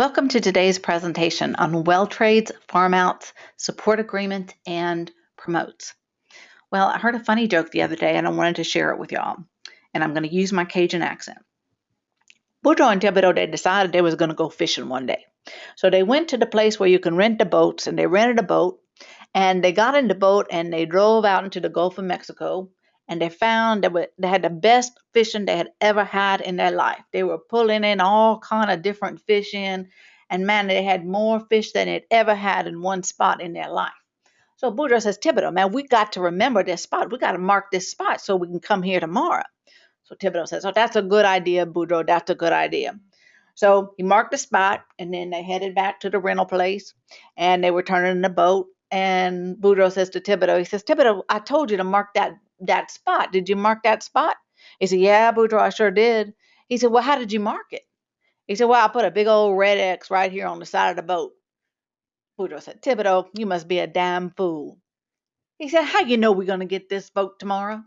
Welcome to today's presentation on well trades, farm outs, support agreements, and promotes. Well, I heard a funny joke the other day and I wanted to share it with y'all. And I'm going to use my Cajun accent. Boudreaux and Thibodeau, they decided they was going to go fishing one day. So they went to the place where you can rent the boats, and they rented a boat, and they got in the boat and they drove out into the Gulf of Mexico, and they found that they had the best fishing they had ever had in their life. They were pulling in all kind of different fish in, and man, they had more fish than they'd ever had in one spot in their life. So Boudreaux says, Thibodeau, man, we got to remember this spot. We got to mark this spot so we can come here tomorrow. So Thibodeau says, oh, that's a good idea, Boudreaux. That's a good idea. So he marked the spot, and then they headed back to the rental place, and they were turning the boat. And Boudreaux says to Thibodeau, he says, Thibodeau, I told you to mark that spot. Did you mark that spot? He said, yeah, Boudreaux, I sure did. He said, well, how did you mark it? He said, well, I put a big old red X right here on the side of the boat. Boudreaux said, Thibodeau, you must be a damn fool. He said, how you know we're going to get this boat tomorrow?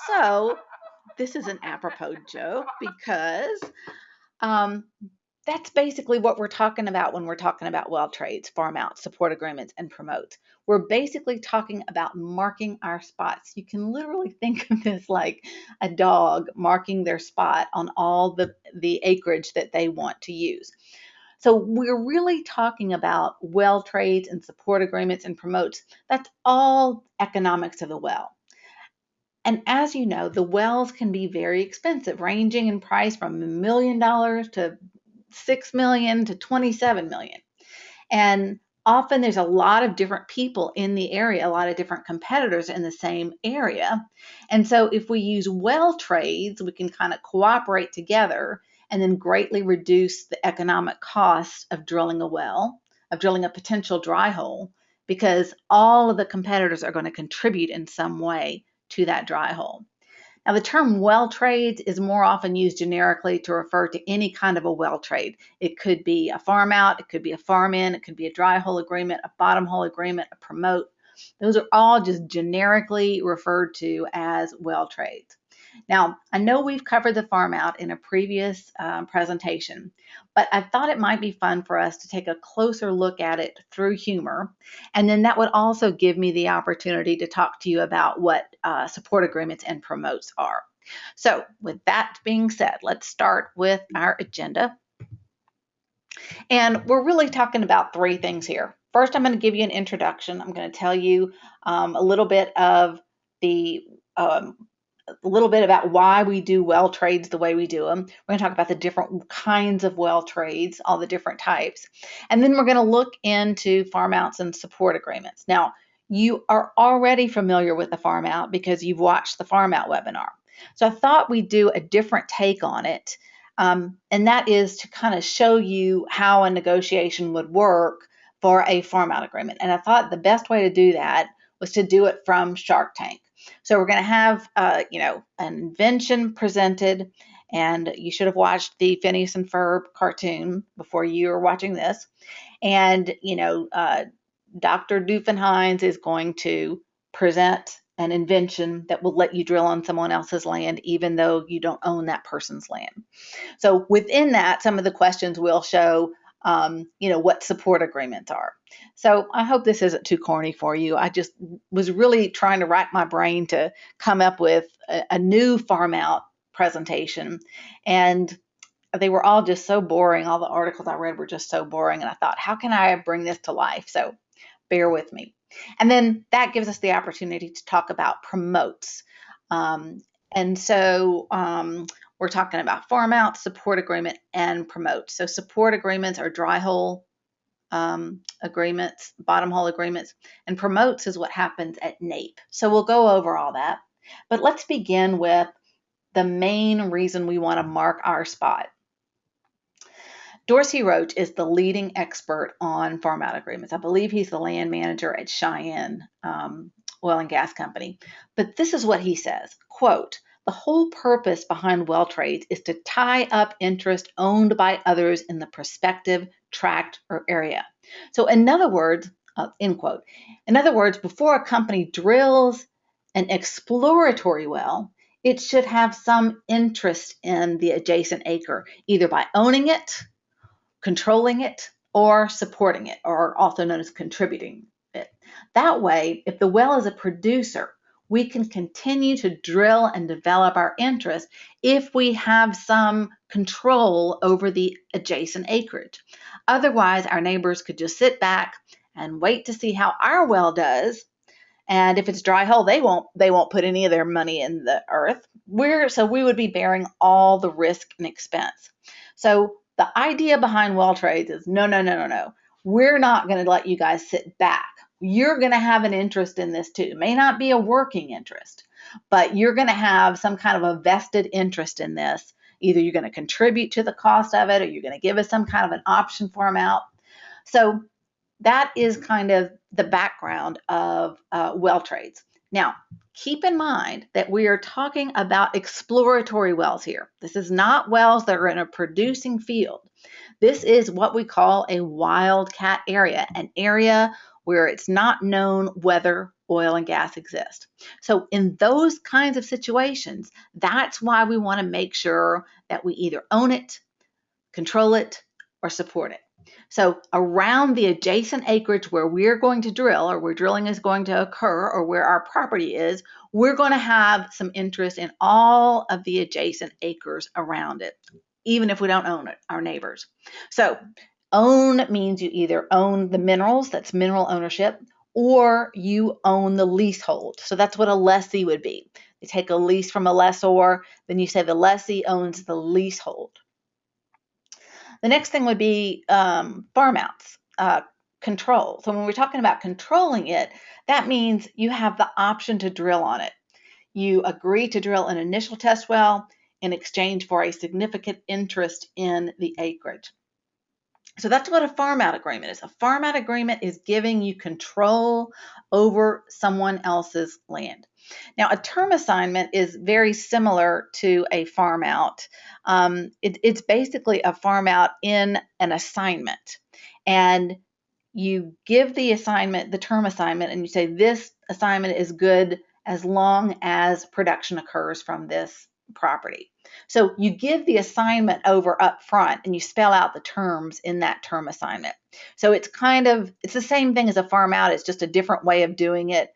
So this is an apropos joke because that's basically what we're talking about when we're talking about well trades, farm outs, support agreements, and promotes. We're basically talking about marking our spots. You can literally think of this like a dog marking their spot on all the acreage that they want to use. So we're really talking about well trades and support agreements and promotes. That's all economics of the well. And as you know, the wells can be very expensive, ranging in price from $1 million to $6 million to $27 million. And often there's a lot of different people in the area, a lot of different competitors in the same area. And so if we use well trades, we can kind of cooperate together and then greatly reduce the economic cost of drilling a well, of drilling a potential dry hole, because all of the competitors are going to contribute in some way to that dry hole. Now, the term well trades is more often used generically to refer to any kind of a well trade. It could be a farm out, it could be a farm in, it could be a dry hole agreement, a bottom hole agreement, a promote. Those are all just generically referred to as well trades. Now, I know we've covered the farm out in a previous presentation, but I thought it might be fun for us to take a closer look at it through humor. And then that would also give me the opportunity to talk to you about what support agreements and promotes are. So with that being said, let's start with our agenda. And we're really talking about three things here. First, I'm going to give you an introduction. I'm going to tell you a little bit of a little bit about why we do well trades the way we do them. We're going to talk about the different kinds of well trades, all the different types. And then we're going to look into farm outs and support agreements. Now, you are already familiar with the farm out because you've watched the farm out webinar. So I thought we'd do a different take on it. And that is to kind of show you how a negotiation would work for a farm out agreement. And I thought the best way to do that was to do it from Shark Tank. So we're going to have, an invention presented, and you should have watched the Phineas and Ferb cartoon before you are watching this. And, Dr. Doofenhines is going to present an invention that will let you drill on someone else's land, even though you don't own that person's land. So within that, some of the questions will show what support agreements are. So I hope this isn't too corny for you. I just was really trying to rack my brain to come up with a new farm out presentation. And they were all just so boring. All the articles I read were just so boring. And I thought, how can I bring this to life? So bear with me. And then that gives us the opportunity to talk about promotes. We're talking about farm out, support agreement, and promote. So support agreements are dry hole agreements, bottom hole agreements, and promotes is what happens at NAPE. So we'll go over all that. But let's begin with the main reason we want to mark our spot. Dorsey Roach is the leading expert on farm out agreements. I believe he's the land manager at Cheyenne Oil and Gas Company. But this is what he says, quote, the whole purpose behind well trades is to tie up interest owned by others in the prospective tract or area. So in other words, end quote. In other words, before a company drills an exploratory well, it should have some interest in the adjacent acre, either by owning it, controlling it, or supporting it, or also known as contributing it. That way, if the well is a producer, we can continue to drill and develop our interest if we have some control over the adjacent acreage. Otherwise, our neighbors could just sit back and wait to see how our well does. And if it's dry hole, they won't put any of their money in the earth. So we would be bearing all the risk and expense. So the idea behind well trades is no, no, no, no, no. We're not going to let you guys sit back. You're going to have an interest in this too. It may not be a working interest, but you're going to have some kind of a vested interest in this. Either you're going to contribute to the cost of it, or you're going to give us some kind of an option farm out. So that is kind of the background of well trades. Now, keep in mind that we are talking about exploratory wells here. This is not wells that are in a producing field. This is what we call a wildcat area, an area where it's not known whether oil and gas exist. So in those kinds of situations, that's why we want to make sure that we either own it, control it, or support it. So around the adjacent acreage where we're going to drill, or where drilling is going to occur, or where our property is, we're going to have some interest in all of the adjacent acres around it, even if we don't own it, our neighbors. So own means you either own the minerals, that's mineral ownership, or you own the leasehold. So that's what a lessee would be. You take a lease from a lessor, then you say the lessee owns the leasehold. The next thing would be farmouts, control. So when we're talking about controlling it, that means you have the option to drill on it. You agree to drill an initial test well in exchange for a significant interest in the acreage. So that's what a farm out agreement is. A farm out agreement is giving you control over someone else's land. Now, a term assignment is very similar to a farm out. It's basically a farm out in an assignment. And you give the assignment, the term assignment, and you say this assignment is good as long as production occurs from this property. So you give the assignment over up front and you spell out the terms in that term assignment. So it's the same thing as a farm out. It's just a different way of doing it.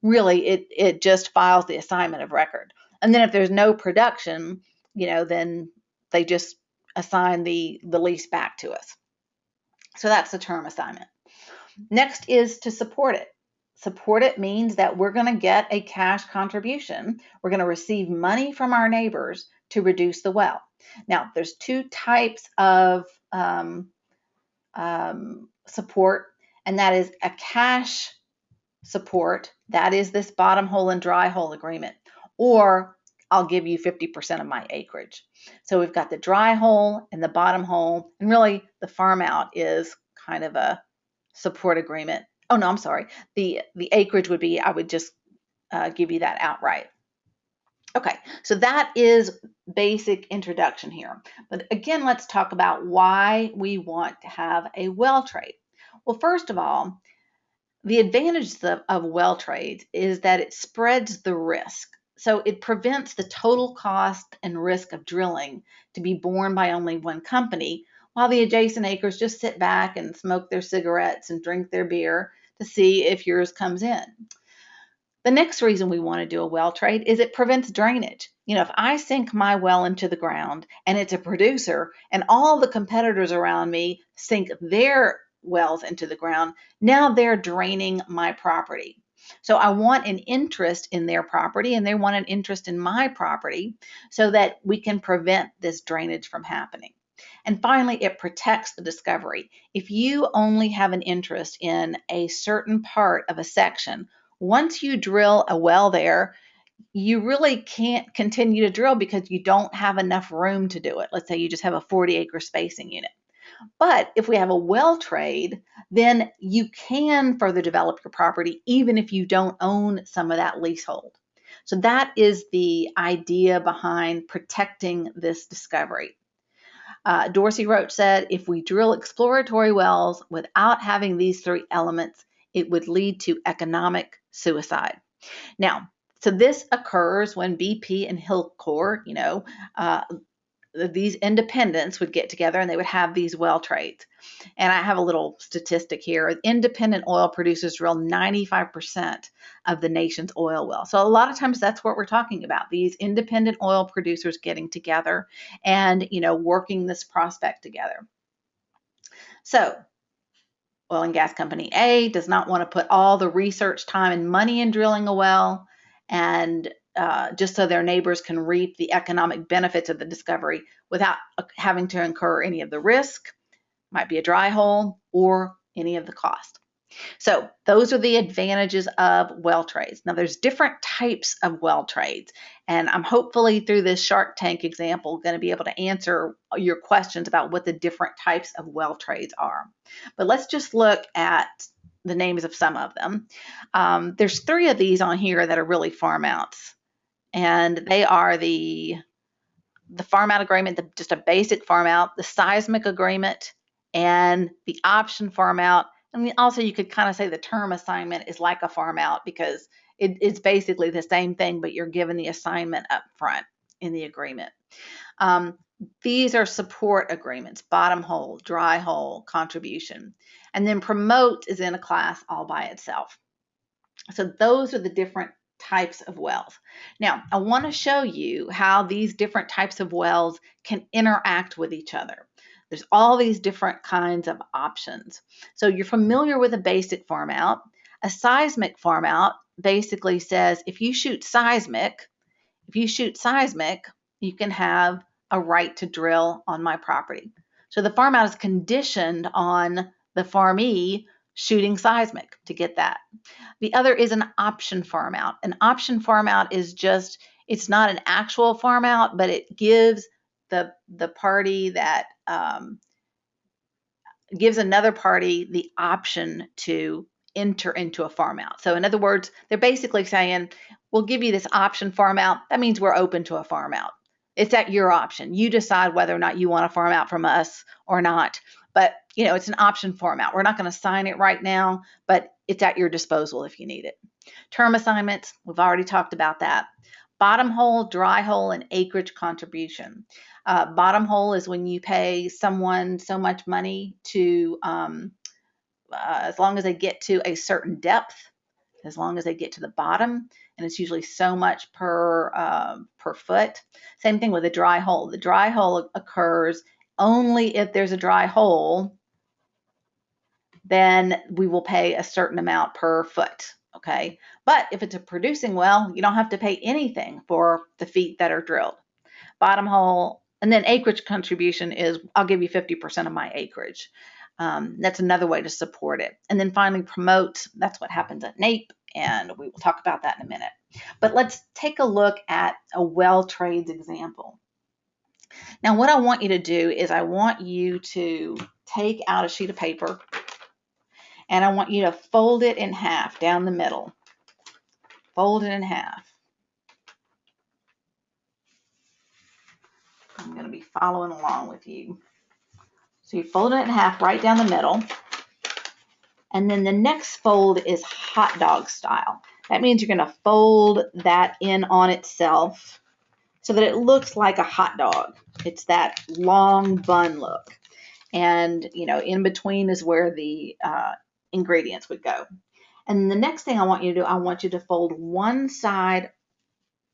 Really, it just files the assignment of record. And then if there's no production, then they just assign the lease back to us. So that's the term assignment. Next is to support it. Support it means that we're going to get a cash contribution. We're going to receive money from our neighbors to reduce the well. Now, there's two types of support, and that is a cash support. That is this bottom hole and dry hole agreement, or I'll give you 50% of my acreage. So we've got the dry hole and the bottom hole, and really the farm out is kind of a support agreement. Oh no, I'm sorry. The acreage would be, I would just give you that outright. Okay, so that is basic introduction here. But again, let's talk about why we want to have a well trade. Well, first of all, the advantages of well trades is that it spreads the risk. So it prevents the total cost and risk of drilling to be borne by only one company, while the adjacent acres just sit back and smoke their cigarettes and drink their beer to see if yours comes in. The next reason we want to do a well trade is it prevents drainage. If I sink my well into the ground and it's a producer and all the competitors around me sink their wells into the ground, now they're draining my property. So I want an interest in their property and they want an interest in my property so that we can prevent this drainage from happening. And finally, it protects the discovery. If you only have an interest in a certain part of a section, once you drill a well there, you really can't continue to drill because you don't have enough room to do it. Let's say you just have a 40-acre spacing unit. But if we have a well trade, then you can further develop your property even if you don't own some of that leasehold. So that is the idea behind protecting this discovery. Dorsey Roach said, if we drill exploratory wells without having these three elements, it would lead to economic suicide. Now, So this occurs when BP and Hilcorp, these independents would get together and they would have these well trades. And I have a little statistic here. Independent oil producers drill 95% of the nation's oil wells. So a lot of times that's what we're talking about, these independent oil producers getting together and, working this prospect together. So oil and gas company A does not want to put all the research time and money in drilling a well, and just so their neighbors can reap the economic benefits of the discovery without having to incur any of the risk. Might be a dry hole or any of the cost. So those are the advantages of well trades. Now there's different types of well trades, and I'm hopefully through this Shark Tank example going to be able to answer your questions about what the different types of well trades are. But let's just look at the names of some of them. There's 3 of these on here that are really farm outs, and they are the farm out agreement, just a basic farm out, the seismic agreement, and the option farm out. And also you could kind of say the term assignment is like a farm out because it's basically the same thing, but you're given the assignment up front in the agreement. These are support agreements: bottom hole, dry hole, contribution. And then promote is in a class all by itself. So those are the different types of wells. Now, I want to show you how these different types of wells can interact with each other. There's all these different kinds of options. So you're familiar with a basic farm out. A seismic farm out basically says if you shoot seismic, you can have a right to drill on my property. So the farm out is conditioned on the farmee shooting seismic to get that. The other is an option farm out. An option farm out is just, it's not an actual farm out, but it gives the party that gives another party the option to enter into a farm out. So in other words, they're basically saying, we'll give you this option farm out. That means we're open to a farm out. It's at your option. You decide whether or not you want a farm out from us or not. But, it's an option farm out. We're not going to sign it right now, but it's at your disposal if you need it. Term assignments, we've already talked about that. Bottom hole, dry hole, and acreage contribution. Bottom hole is when you pay someone so much money to, as long as they get to a certain depth, as long as they get to the bottom, and it's usually so much per foot. Same thing with a dry hole. The dry hole occurs only if there's a dry hole, then we will pay a certain amount per foot, okay? But if it's a producing well, you don't have to pay anything for the feet that are drilled. Bottom hole, and then acreage contribution is, I'll give you 50% of my acreage. That's another way to support it. And then finally, promote, that's what happens at NAPE, and we will talk about that in a minute. But let's take a look at a well trades example. Now, what I want you to do is I want you to take out a sheet of paper and I want you to fold it in half down the middle. Fold it in half. I'm going to be following along with you. So you fold it in half right down the middle. And then the next fold is hot dog style. That means you're going to fold that in on itself so that it looks like a hot dog. It's that long bun look. And, in between is where the ingredients would go. And the next thing I want you to do, I want you to fold one side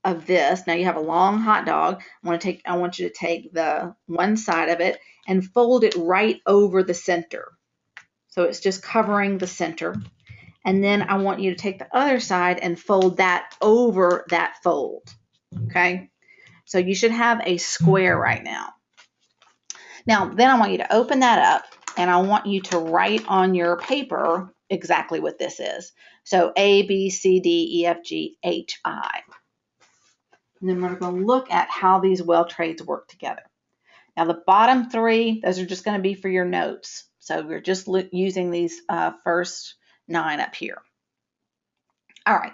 of this. Now you have a long hot dog. I want you to take the one side of it and fold it right over the center. So it's just covering the center. And then I want you to take the other side and fold that over that fold. Okay? So you should have a square right now. Now, then I want you to open that up and I want you to write on your paper exactly what this is. So A, B, C, D, E, F, G, H, I. And then we're going to look at how these well trades work together. Now, the bottom 3, those are just going to be for your notes. So we're just using these first 9 up here. All right.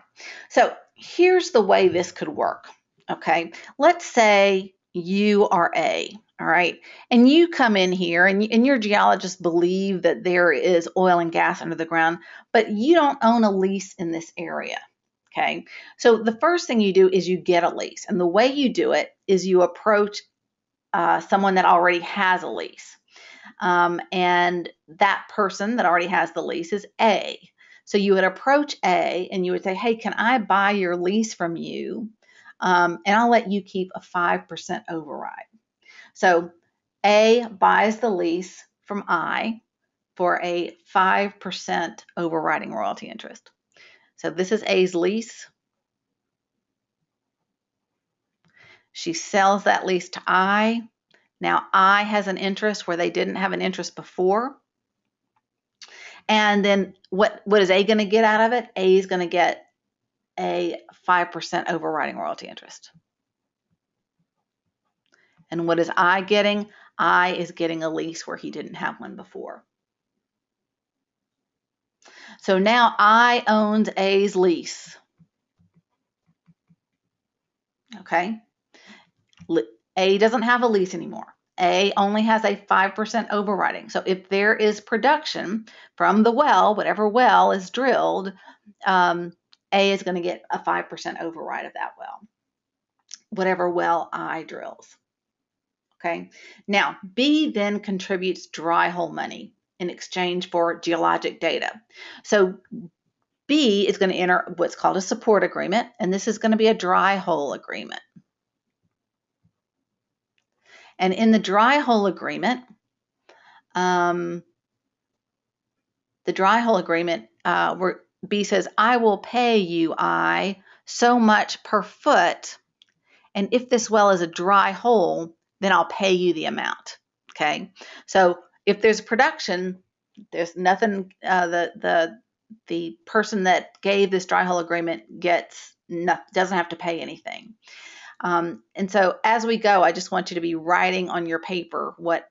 So here's the way this could work. Okay. Let's say you are A. All right. And you come in here and your geologists believe that there is oil and gas under the ground, but you don't own a lease in this area. Okay, so the first thing you do is you get a lease, and the way you do it is you approach someone that already has a lease. And that person that already has the lease is A. So you would approach A and you would say, hey, can I buy your lease from you? And I'll let you keep a 5% override. So A buys the lease from I for a 5% overriding royalty interest. So this is A's lease. She sells that lease to I. Now I has an interest where they didn't have an interest before. And then what is A going to get out of it? A is going to get a 5% overriding royalty interest. And what is I getting? I is getting a lease where he didn't have one before. So now I owns A's lease. Okay. A doesn't have a lease anymore. A only has a 5% overriding. So if there is production from the well, whatever well is drilled, A is going to get a 5% override of that well, whatever well I drills. Okay. Now, B then contributes dry hole money in exchange for geologic data. So B is going to enter what's called a support agreement, and this is going to be a dry hole agreement. And in the dry hole agreement, where B says, I will pay you, I, so much per foot, and if this well is a dry hole, then I'll pay you the amount. Okay, so if there's production, there's nothing. The person that gave this dry hole agreement doesn't have to pay anything. And so as we go, I just want you to be writing on your paper what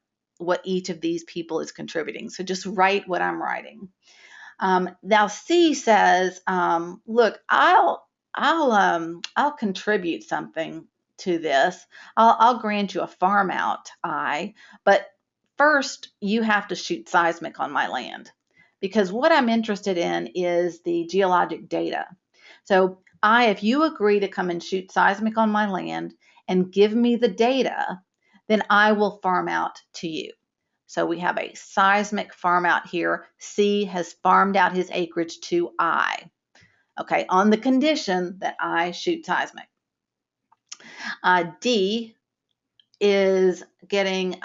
each of these people is contributing. So just write what I'm writing. Now C says, look, I'll contribute something to this. I'll grant you a farm out, but first you have to shoot seismic on my land, because what I'm interested in is the geologic data. So if you agree to come and shoot seismic on my land and give me the data, then I will farm out to you. So we have a seismic farm out here. C has farmed out his acreage to I, okay, on the condition that I shoot seismic. D is getting,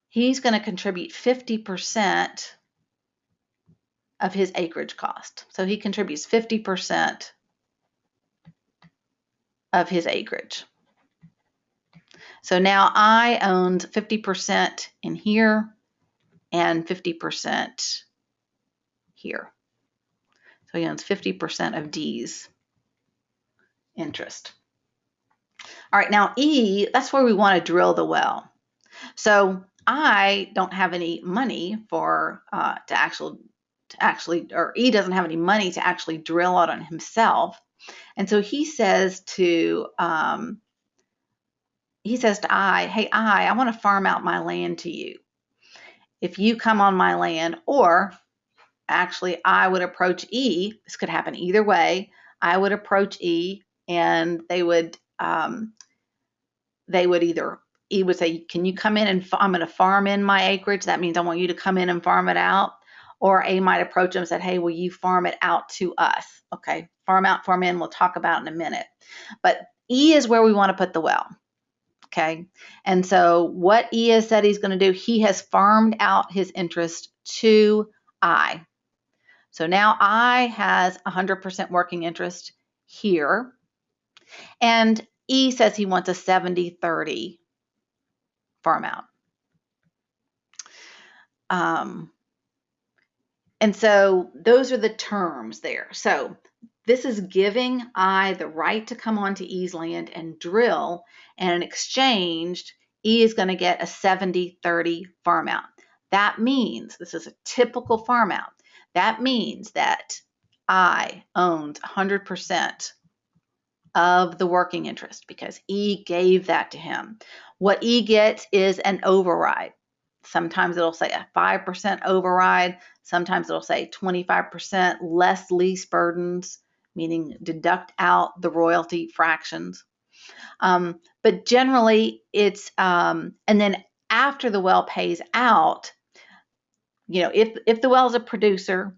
he's going to contribute 50% of his acreage cost. So he contributes 50% of his acreage. So now I owns 50% in here and 50% here. So he owns 50% of D's interest. All right, now E, that's where we want to drill the well. So I don't have any money for or E doesn't have any money to actually drill out on himself, and so he says to I, hey I want to farm out my land to you. If you come on my land, or actually I would approach E. This could happen either way. I would approach E, and they would either, E would say, can you come in and I'm going to farm in my acreage. That means I want you to come in and farm it out. Or A might approach them and said, hey, will you farm it out to us? Okay, farm out, farm in, we'll talk about in a minute. But E is where we want to put the well. Okay, and so what E has said he's going to do, he has farmed out his interest to I. So now I has 100% working interest here. And E says he wants a 70-30 farm out. And so those are the terms there. So this is giving I the right to come onto E's land and drill, and in exchange, E is going to get a 70-30 farm out. That means, this is a typical farm out. That means that I owns 100% of the working interest because E gave that to him. What E gets is an override. Sometimes it'll say a 5% override. Sometimes it'll say 25% less lease burdens, meaning deduct out the royalty fractions. But generally it's, and then after the well pays out, if the well is a producer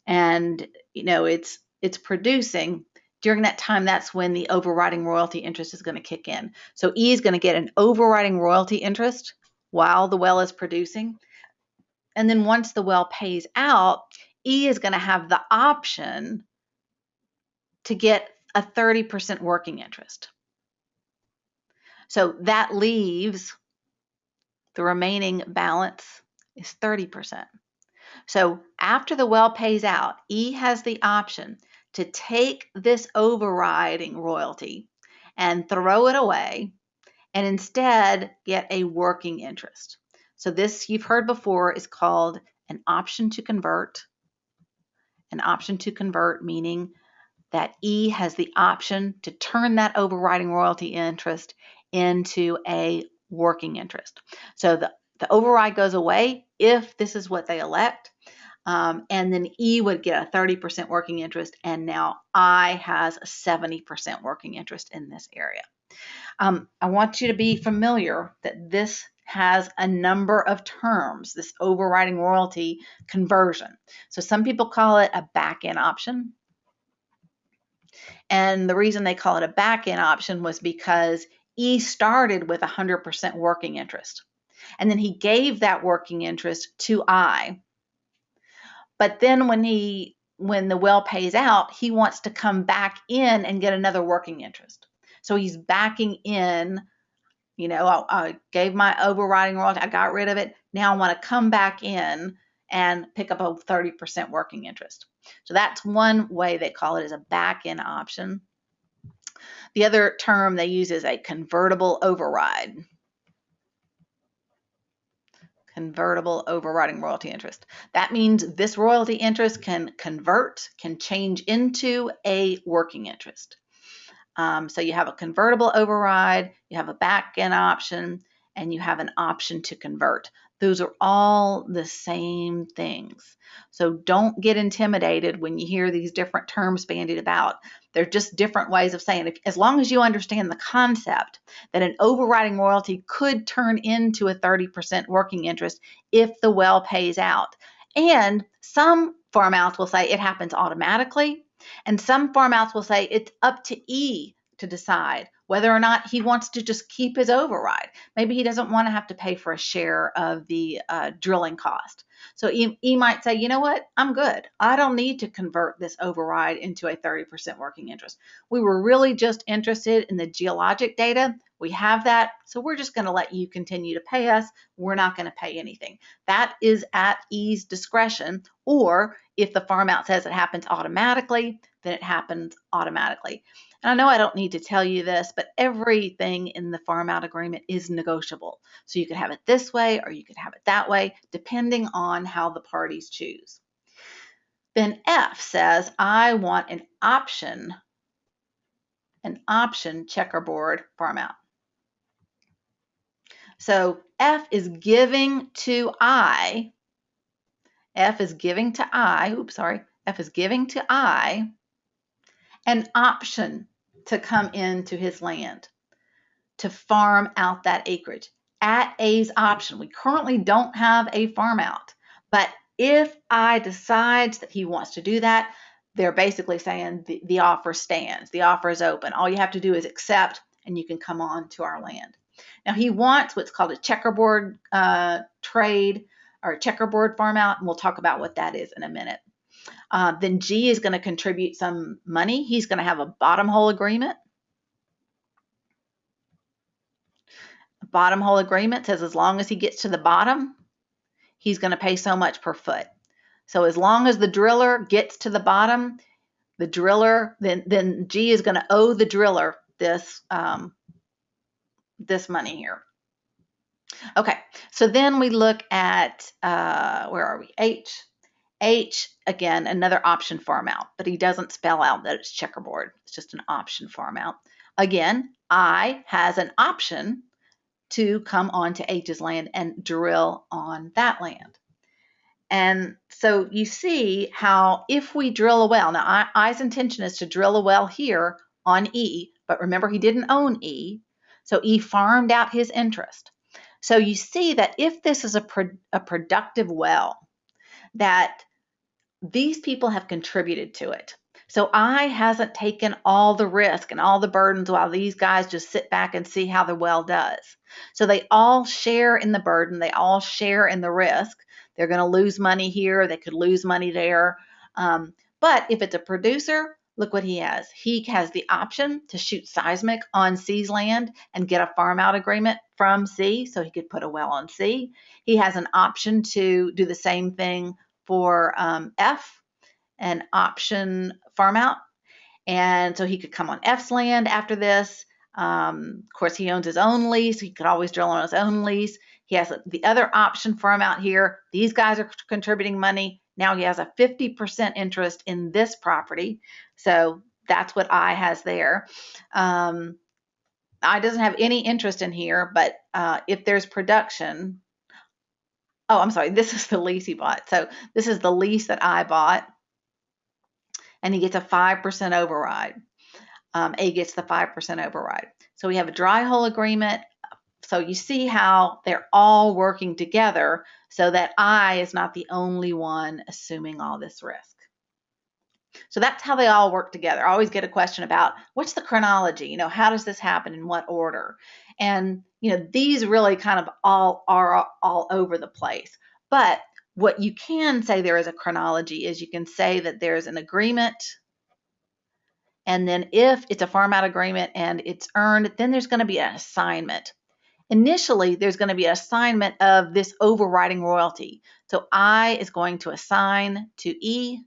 and, it's producing, during that time, that's when the overriding royalty interest is going to kick in. So E is going to get an overriding royalty interest while the well is producing. And then once the well pays out, E is going to have the option to get a 30% working interest. So that leaves the remaining balance is 30%. So after the well pays out, E has the option to take this overriding royalty and throw it away and instead get a working interest. So this, you've heard before, is called an option to convert. An option to convert meaning that E has the option to turn that overriding royalty interest into a working interest. So the override goes away if this is what they elect. And then E would get a 30% working interest, and now I has a 70% working interest in this area. I want you to be familiar that this has a number of terms, this overriding royalty conversion. So some people call it a back-end option. And the reason they call it a back-end option was because E started with 100% working interest. And then he gave that working interest to I. But then when the well pays out, he wants to come back in and get another working interest. So he's backing in, I gave my overriding royalty, I got rid of it. Now I want to come back in and pick up a 30% working interest. So that's one way they call it, is a back-end option. The other term they use is a convertible override. Convertible overriding royalty interest. That means this royalty interest can convert, can change into a working interest. So you have a convertible override, you have a back-end option, and you have an option to convert. Those are all the same things. So don't get intimidated when you hear these different terms bandied about. They're just different ways of saying it. As long as you understand the concept that an overriding royalty could turn into a 30% working interest if the well pays out. And some farmouts will say it happens automatically, and some farmouts will say it's up to E to decide whether or not he wants to just keep his override. Maybe he doesn't want to have to pay for a share of the drilling cost. So E might say, you know what, I'm good. I don't need to convert this override into a 30% working interest. We were really just interested in the geologic data. We have that, so we're just going to let you continue to pay us. We're not going to pay anything. That is at E's discretion, or if the farm out says it happens automatically, then it happens automatically. And I know I don't need to tell you this, but everything in the farm out agreement is negotiable. So you could have it this way or you could have it that way, depending on how the parties choose. Then F says, I want an option checkerboard farm out. So F is giving to I, F is giving to I an option to come into his land, to farm out that acreage at A's option. We currently don't have a farm out, but if I decides that he wants to do that, they're basically saying the offer stands, the offer is open. All you have to do is accept and you can come on to our land. Now he wants what's called a checkerboard trade or a checkerboard farm out, and we'll talk about what that is in a minute. Then G is going to contribute some money. He's going to have a bottom hole agreement. The bottom hole agreement says as long as he gets to the bottom, he's going to pay so much per foot. So as long as the driller gets to the bottom, the driller, then G is going to owe the driller this money here. Okay, so then we look at, where are we? H, again, another option farm out, but he doesn't spell out that it's checkerboard. It's just an option farm out. Again, I has an option to come onto H's land and drill on that land. And so you see how if we drill a well, now I's intention is to drill a well here on E, but remember he didn't own E, so E farmed out his interest. So you see that if this is a productive well, that these people have contributed to it. So I hasn't taken all the risk and all the burdens while these guys just sit back and see how the well does. So they all share in the burden, they all share in the risk. They're going to lose money here, they could lose money there. But if it's a producer, look what he has. He has the option to shoot seismic on C's land and get a farm out agreement from C, so he could put a well on C. He has an option to do the same thing for F, an option farm out. And so he could come on F's land after this. Of course, he owns his own lease. He could always drill on his own lease. He has the other option farm out here. These guys are contributing money. Now he has a 50% interest in this property. So that's what I has there. I doesn't have any interest in here, but if there's production, oh, I'm sorry, this is the lease he bought. So this is the lease that I bought, and he gets a 5% override. A gets the 5% override. So we have a dry hole agreement. So you see how they're all working together so that I is not the only one assuming all this risk. So that's how they all work together. I always get a question about what's the chronology? How does this happen, in what order? And these really kind of all are all over the place. But what you can say there is a chronology is you can say that there's an agreement, and then if it's a farm out agreement and it's earned, then there's going to be an assignment. Initially, there's going to be an assignment of this overriding royalty. So I is going to assign to E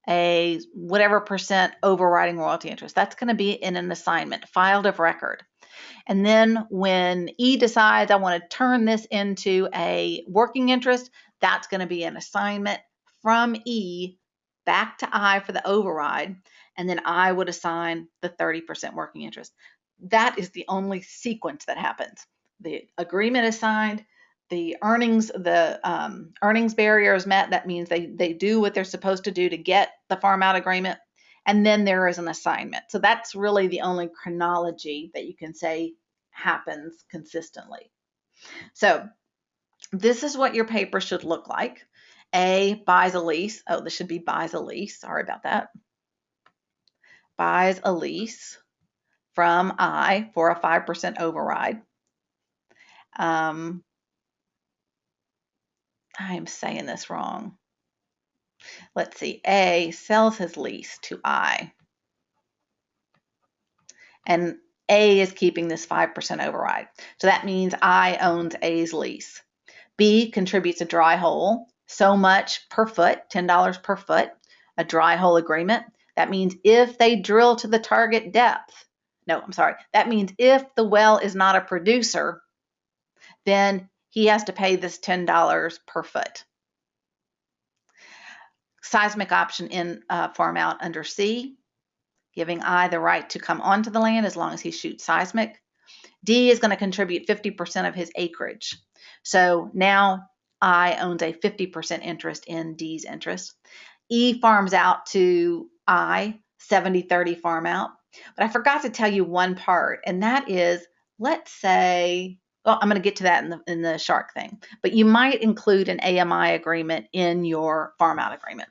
a whatever percent overriding royalty interest. That's going to be in an assignment, filed of record. And then when E decides I want to turn this into a working interest, that's going to be an assignment from E back to I for the override, and then I would assign the 30% working interest. That is the only sequence that happens. The agreement is signed, the earnings barrier is met. That means they do what they're supposed to do to get the farm out agreement, and then there is an assignment. So that's really the only chronology that you can say happens consistently. So this is what your paper should look like. A buys a lease. Oh, this should be buys a lease. Sorry about that. Buys a lease from I for a 5% override. I'm saying this wrong. Let's see. A sells his lease to I. And A is keeping this 5% override. So that means I owns A's lease. B contributes a dry hole, so much per foot, $10 per foot, a dry hole agreement. That means if they drill to the target depth, that means if the well is not a producer, then he has to pay this $10 per foot. Seismic option in farm out under C, giving I the right to come onto the land as long as he shoots seismic. D is going to contribute 50% of his acreage. So now I owns a 50% interest in D's interest. E farms out to I, 70-30 farm out. But I forgot to tell you one part, and that is, let's say, well, I'm going to get to that in the shark thing, but you might include an AMI agreement in your farm out agreement.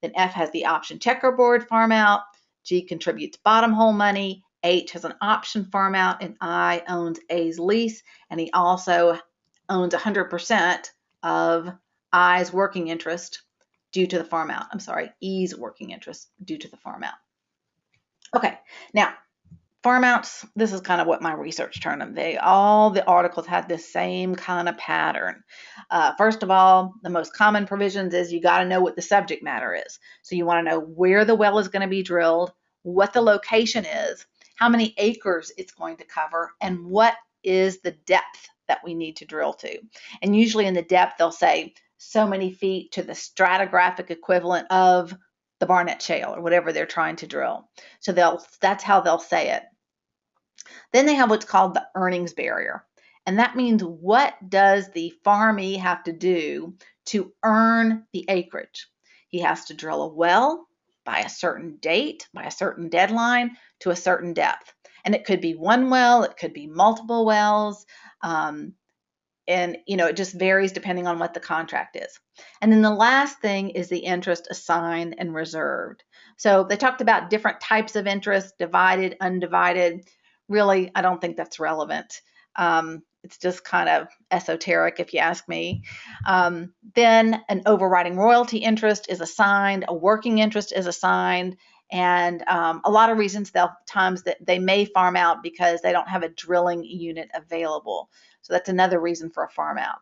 Then F has the option checkerboard farm out, G contributes bottom hole money, H has an option farm out, and I owns A's lease, and he also owns 100% of I's working interest due to the farm out. I'm sorry, E's working interest due to the farm out. Okay, now farm outs, this is kind of what my research turned them. All the articles had this same kind of pattern. First of all, the most common provisions is you got to know what the subject matter is. So you want to know where the well is going to be drilled, what the location is, how many acres it's going to cover, and what is the depth that we need to drill to. And usually in the depth, they'll say so many feet to the stratigraphic equivalent of the Barnett Shale or whatever they're trying to drill. So that's how they'll say it. Then they have what's called the earnings barrier. And that means what does the farmee have to do to earn the acreage. He has to drill a well by a certain date, by a certain deadline, to a certain depth. And it could be one well, it could be multiple wells. And it just varies depending on what the contract is. And then the last thing is the interest assigned and reserved. So they talked about different types of interest, divided, undivided. Really, I don't think that's relevant. It's just kind of esoteric, if you ask me. Then an overriding royalty interest is assigned, a working interest is assigned, and a lot of reasons times that they may farm out because they don't have a drilling unit available. So that's another reason for a farm out.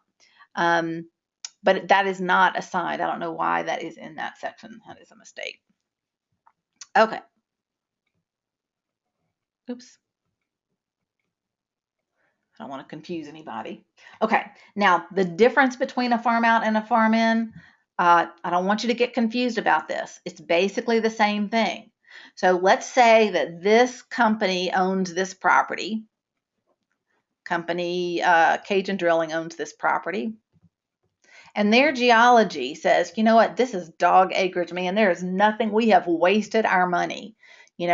But that is not assigned. I don't know why that is in that section. That is a mistake. Okay. Oops. I don't want to confuse anybody. Okay. Now, the difference between a farm out and a farm in, I don't want you to get confused about this. It's basically the same thing. So let's say that this company owns this property. Company Cajun Drilling owns this property. And their geology says, you know what, this is dog acreage, man. There is nothing, we have wasted our money. We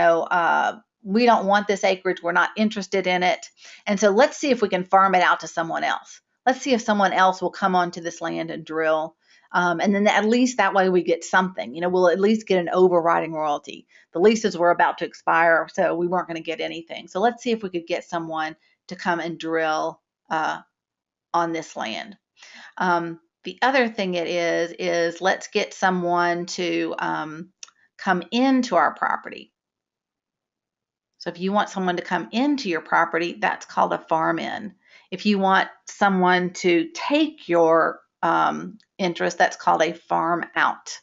don't want this acreage. We're not interested in it. And so let's see if we can farm it out to someone else. Let's see if someone else will come onto this land and drill. And then at least that way we get something. We'll at least get an overriding royalty. The leases were about to expire, so we weren't going to get anything. So let's see if we could get someone to come and drill on this land. The other thing it is let's get someone to come into our property. So if you want someone to come into your property, that's called a farm in. If you want someone to take your interest, that's called a farm out.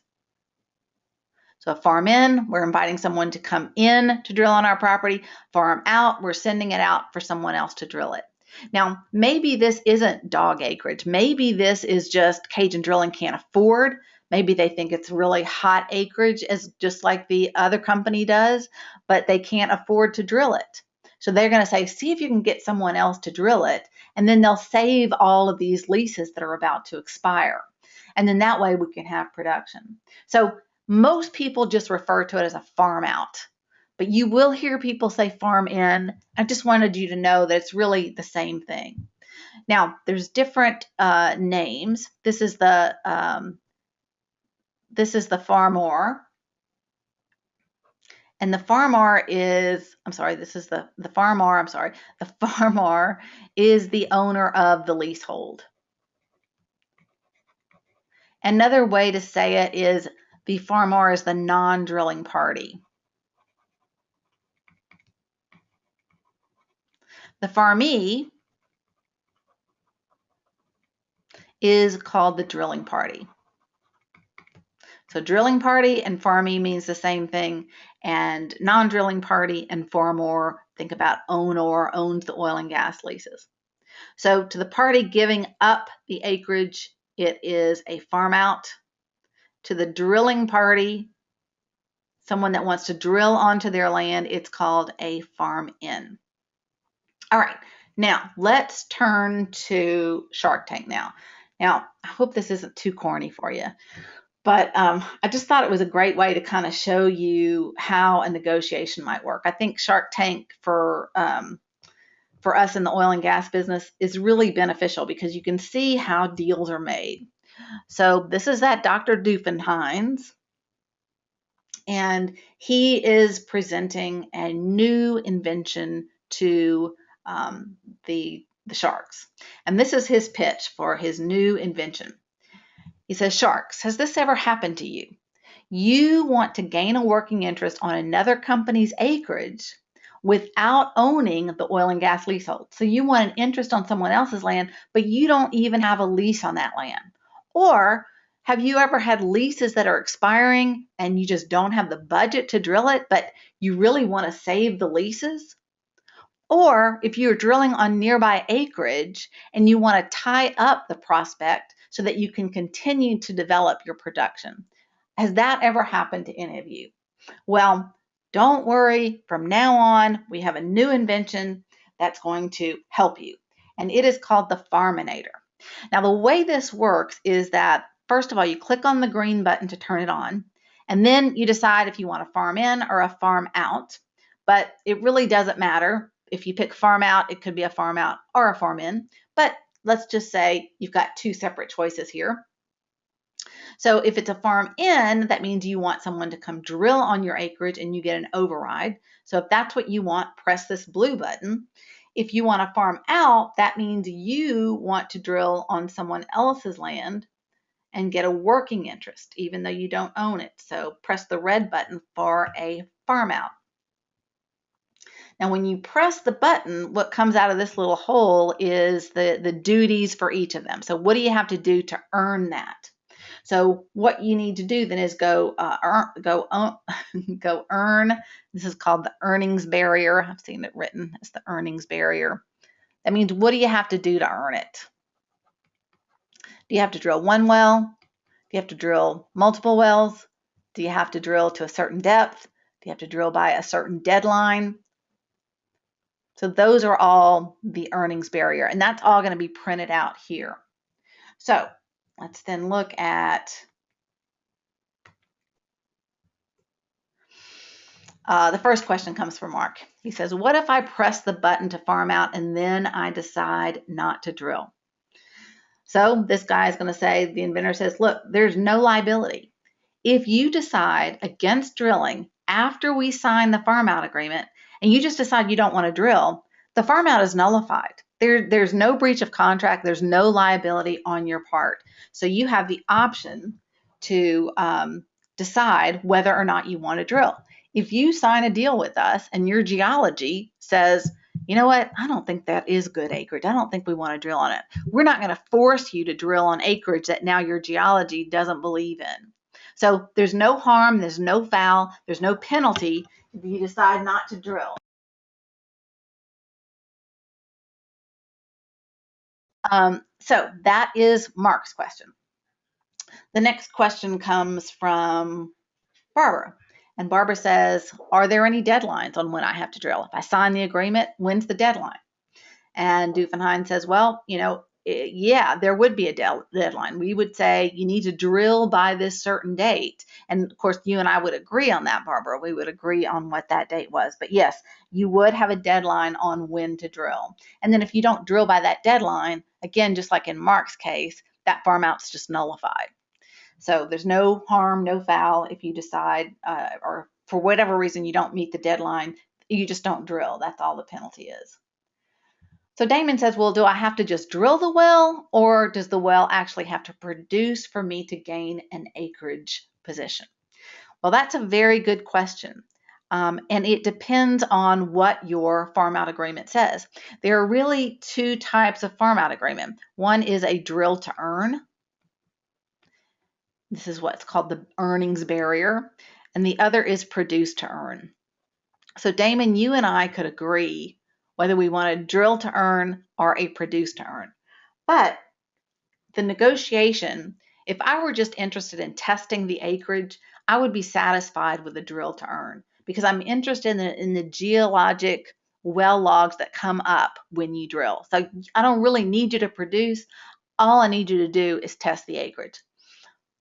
So a farm in, we're inviting someone to come in to drill on our property. Farm out, we're sending it out for someone else to drill it. Now, maybe this isn't dog acreage. Maybe this is just Cajun Drilling can't afford. Maybe they think it's really hot acreage, just like the other company does, but they can't afford to drill it. So they're going to say, see if you can get someone else to drill it, and then they'll save all of these leases that are about to expire. And then that way we can have production. So most people just refer to it as a farm out. But you will hear people say farm in. I just wanted you to know that it's really the same thing. Now, there's different names. This is the farmor. And the farmor is, I'm sorry, this is the farmor, I'm sorry. The farmor is the owner of the leasehold. Another way to say it is the farmor is the non-drilling party. The farmee is called the drilling party. So drilling party and farmee means the same thing, and non-drilling party and farmor, think about owner, owns the oil and gas leases. So to the party giving up the acreage, it is a farm out. To the drilling party, someone that wants to drill onto their land, it's called a farm in. All right, now let's turn to Shark Tank now. Now, I hope this isn't too corny for you, but I just thought it was a great way to kind of show you how a negotiation might work. I think Shark Tank for us in the oil and gas business is really beneficial because you can see how deals are made. So this is that Dr. Doofenhines, and he is presenting a new invention to the sharks. And this is his pitch for his new invention. He says, sharks, has this ever happened to you? You want to gain a working interest on another company's acreage without owning the oil and gas leasehold. So you want an interest on someone else's land, but you don't even have a lease on that land. Or have you ever had leases that are expiring and you just don't have the budget to drill it, but you really want to save the leases? Or if you're drilling on nearby acreage and you want to tie up the prospect so that you can continue to develop your production. Has that ever happened to any of you? Well, don't worry. From now on, we have a new invention that's going to help you, and it is called the Farminator. Now, the way this works is that first of all, you click on the green button to turn it on, and then you decide if you want a farm in or a farm out. But it really doesn't matter. If you pick farm out, it could be a farm out or a farm in. But let's just say you've got two separate choices here. So if it's a farm in, that means you want someone to come drill on your acreage and you get an override. So if that's what you want, press this blue button. If you want a farm out, that means you want to drill on someone else's land and get a working interest, even though you don't own it. So press the red button for a farm out. Now, when you press the button, what comes out of this little hole is the duties for each of them. So what do you have to do to earn that? So what you need to do then is go earn. This is called the earnings barrier. I've seen it written as the earnings barrier. That means, what do you have to do to earn it? Do you have to drill one well? Do you have to drill multiple wells? Do you have to drill to a certain depth? Do you have to drill by a certain deadline? So those are all the earnings barrier, and that's all going to be printed out here. So let's then look at the first question comes from Mark. He says, what if I press the button to farm out and then I decide not to drill? So this guy is going to say, the inventor says, look, there's no liability. If you decide against drilling after we sign the farm out agreement and you just decide you don't want to drill, the farm out is nullified. There's no breach of contract. There's no liability on your part. So you have the option to decide whether or not you want to drill. If you sign a deal with us and your geology says, you know what, I don't think that is good acreage, I don't think we want to drill on it, we're not going to force you to drill on acreage that now your geology doesn't believe in. So there's no harm, there's no foul, there's no penalty if you decide not to drill. So that is Mark's question. The next question comes from Barbara. And Barbara says, are there any deadlines on when I have to drill? If I sign the agreement, when's the deadline? And Doofenheim says, well, yeah, there would be a deadline. We would say you need to drill by this certain date. And of course, you and I would agree on that, Barbara. We would agree on what that date was. But yes, you would have a deadline on when to drill. And then if you don't drill by that deadline, again, just like in Mark's case, that farm out's just nullified. So there's no harm, no foul if you decide, or for whatever reason you don't meet the deadline, you just don't drill. That's all the penalty is. So Damon says, well, do I have to just drill the well, or does the well actually have to produce for me to gain an acreage position? Well, that's a very good question. And it depends on what your farm out agreement says. There are really two types of farm out agreement. One is a drill to earn. This is what's called the earnings barrier. And the other is produce to earn. So Damon, you and I could agree whether we want a drill to earn or a produce to earn. But the negotiation, if I were just interested in testing the acreage, I would be satisfied with a drill to earn because I'm interested in the geologic well logs that come up when you drill. So I don't really need you to produce. All I need you to do is test the acreage.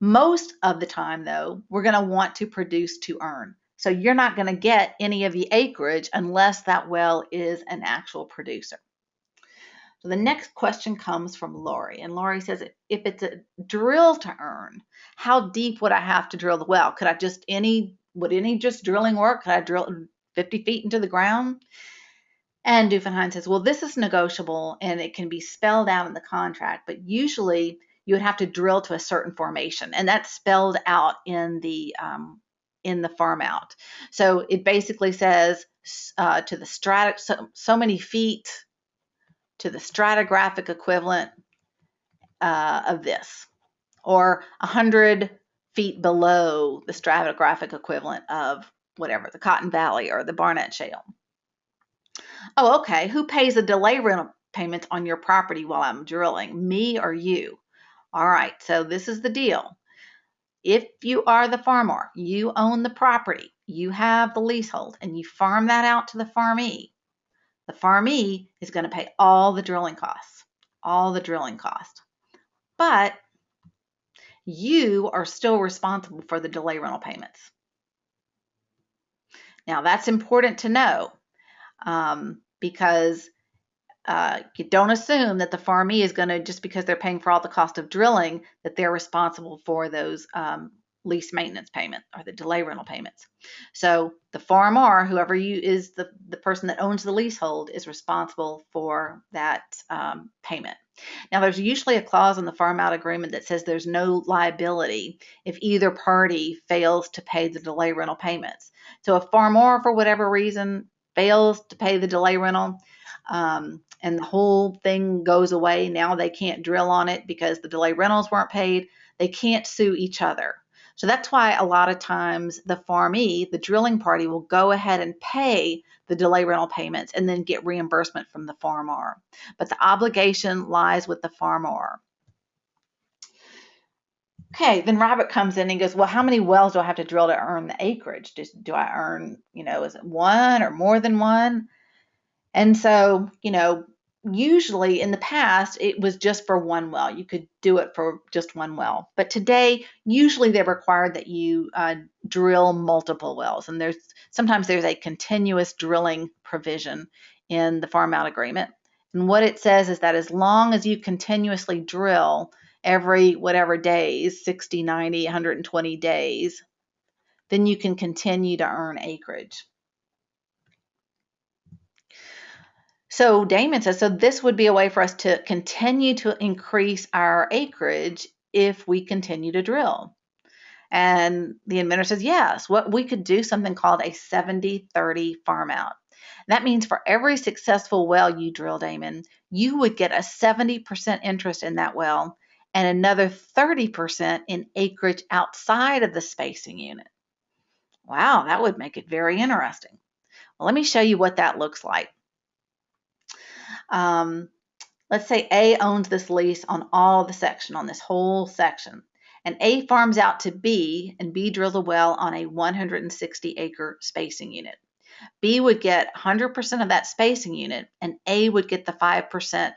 Most of the time, though, we're going to want to produce to earn. So you're not going to get any of the acreage unless that well is an actual producer. So the next question comes from Lori, and Lori says, if it's a drill to earn, how deep would I have to drill the well? Would any just drilling work? Could I drill 50 feet into the ground? And Doofenheim says, well, this is negotiable and it can be spelled out in the contract, but usually you would have to drill to a certain formation, and that's spelled out in the farm out. So it basically says to the so many feet to the stratigraphic equivalent of this, or 100 feet below the stratigraphic equivalent of whatever, the Cotton Valley or the Barnett Shale. Oh, okay. Who pays the delay rental payments on your property while I'm drilling, me or you? All right, so this is the deal. If you are the farmer, you own the property, you have the leasehold, and you farm that out to the farmee is going to pay all the drilling costs, But you are still responsible for the delay rental payments. Now, that's important to know because you don't assume that the farmee is going to, just because they're paying for all the cost of drilling, that they're responsible for those lease maintenance payment or the delay rental payments. So the farmer, whoever is the person that owns the leasehold, is responsible for that payment. Now, there's usually a clause in the farm out agreement that says there's no liability if either party fails to pay the delay rental payments. So if farmer, for whatever reason, fails to pay the delay rental, and the whole thing goes away, now they can't drill on it because the delay rentals weren't paid, they can't sue each other. So that's why a lot of times the farmee, the drilling party, will go ahead and pay the delay rental payments and then get reimbursement from the farmer. But the obligation lies with the farmer. Okay, then Robert comes in and goes, well, how many wells do I have to drill to earn the acreage? Do I earn, is it one or more than one? And so, usually in the past, it was just for one well. You could do it for just one well. But today, usually they're required that you drill multiple wells. And sometimes there's a continuous drilling provision in the farm out agreement. And what it says is that as long as you continuously drill every whatever days, 60, 90, 120 days, then you can continue to earn acreage. So Damon says, so this would be a way for us to continue to increase our acreage if we continue to drill. And the inventor says, yes, what we could do something called a 70-30 farm out. That means for every successful well you drill, Damon, you would get a 70% interest in that well and another 30% in acreage outside of the spacing unit. Wow, that would make it very interesting. Well, let me show you what that looks like. Let's say A owns this lease on all the section, on this whole section. And A farms out to B, and B drills a well on a 160-acre spacing unit. B would get 100% of that spacing unit, and A would get the 5%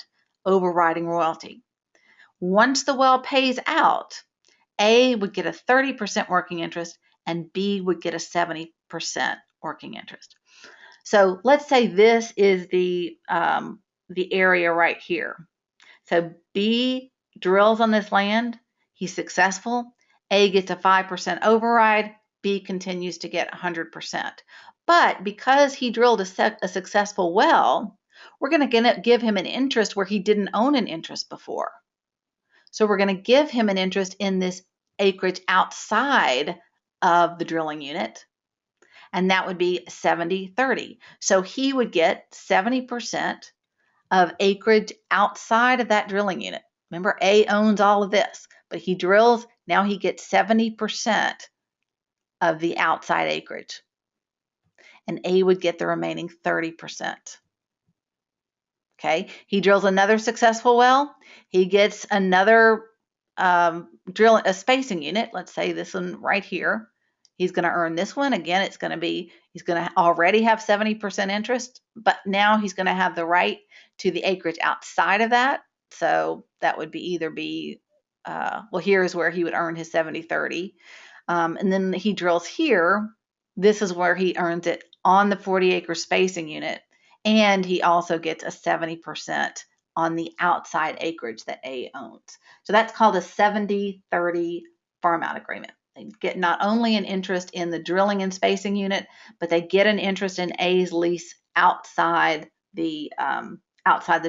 overriding royalty. Once the well pays out, A would get a 30% working interest, and B would get a 70% working interest. So let's say this is the area right here. So B drills on this land, he's successful, A gets a 5% override, B continues to get 100%. But because he drilled a successful well, we're going to give him an interest where he didn't own an interest before. So we're going to give him an interest in this acreage outside of the drilling unit, and that would be 70-30. So he would get 70% of acreage outside of that drilling unit. Remember, A owns all of this, but he drills, now he gets 70% of the outside acreage. And A would get the remaining 30%. Okay, he drills another successful well, he gets another a spacing unit, let's say this one right here. He's going to earn this one. Again, he's going to already have 70% interest, but now he's going to have the right to the acreage outside of that. So that would well, here's where he would earn his 70-30. And then he drills here. This is where he earns it on the 40-acre spacing unit. And he also gets a 70% on the outside acreage that A owns. So that's called a 70-30 farm out agreement. They get not only an interest in the drilling and spacing unit, but they get an interest in A's lease outside the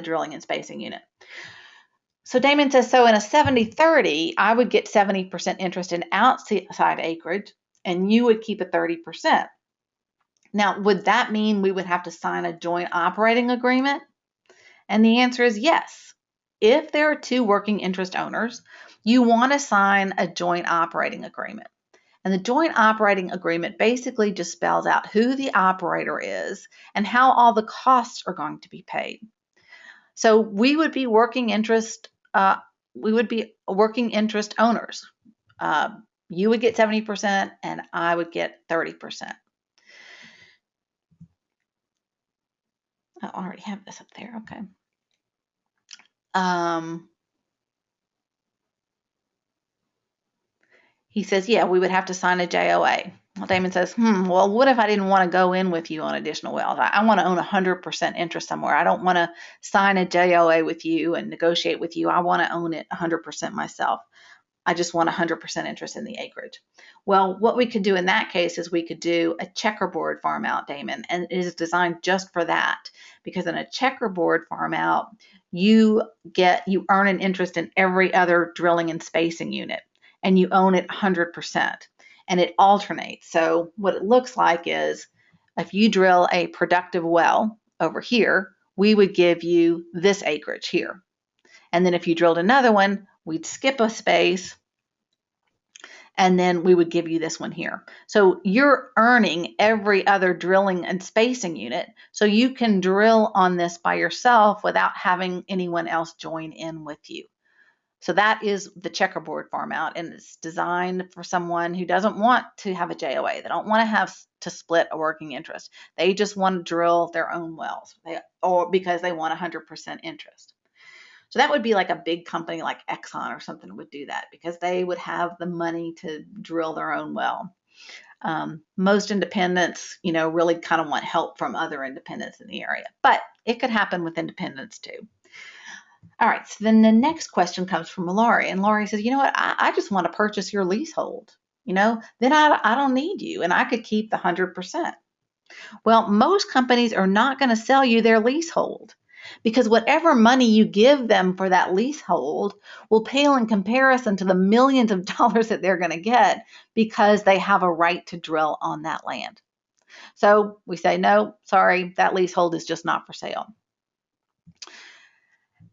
drilling and spacing unit. So Damon says, so in a 70-30, I would get 70% interest in outside acreage, and you would keep a 30%. Now, would that mean we would have to sign a joint operating agreement? And the answer is yes. If there are two working interest owners, you want to sign a joint operating agreement. And the joint operating agreement basically just spells out who the operator is and how all the costs are going to be paid. So we would be working interest owners. You would get 70% and I would get 30%. I already have this up there. Okay. he says, yeah, we would have to sign a JOA. Well, Damon says, well, what if I didn't want to go in with you on additional wells? I want to own 100% interest somewhere. I don't want to sign a JOA with you and negotiate with you. I want to own it 100% myself. I just want 100% interest in the acreage. Well, what we could do in that case is we could do a checkerboard farm out, Damon, and it is designed just for that. Because in a checkerboard farm out, you earn an interest in every other drilling and spacing unit, and you own it 100%, and it alternates. So what it looks like is if you drill a productive well over here, we would give you this acreage here. And then if you drilled another one, we'd skip a space, and then we would give you this one here. So you're earning every other drilling and spacing unit, so you can drill on this by yourself without having anyone else join in with you. So that is the checkerboard farm out, and it's designed for someone who doesn't want to have a JOA. They don't want to have to split a working interest. They just want to drill their own wells, or because they want 100% interest. So that would be like a big company like Exxon or something would do that, because they would have the money to drill their own well. Most independents, really kind of want help from other independents in the area, but it could happen with independents too. All right, so then the next question comes from Laurie, and Laurie says, you know what, I just want to purchase your leasehold. Then I don't need you, and I could keep the 100%. Well, most companies are not going to sell you their leasehold, because whatever money you give them for that leasehold will pale in comparison to the millions of dollars that they're going to get because they have a right to drill on that land. So we say, no, sorry, that leasehold is just not for sale.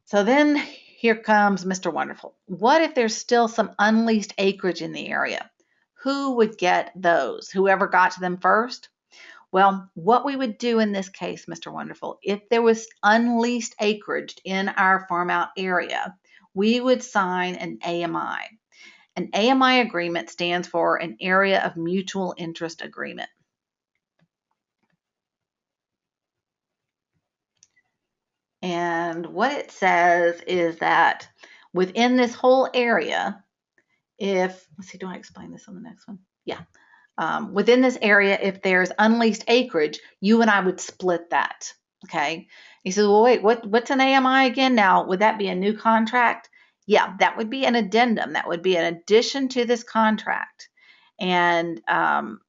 So then here comes Mr. Wonderful. What if there's still some unleased acreage in the area? Who would get those? Whoever got to them first? Well, what we would do in this case, Mr. Wonderful, if there was unleased acreage in our farm out area, we would sign an AMI. An AMI agreement stands for an Area of Mutual Interest Agreement. And what it says is that within this whole area, let's see, do I explain this on the next one? Yeah. Within this area, if there's unleased acreage, you and I would split that. Okay. He says, well, wait, what's an AMI again? Now, would that be a new contract? Yeah, that would be an addendum. That would be an addition to this contract. And I'm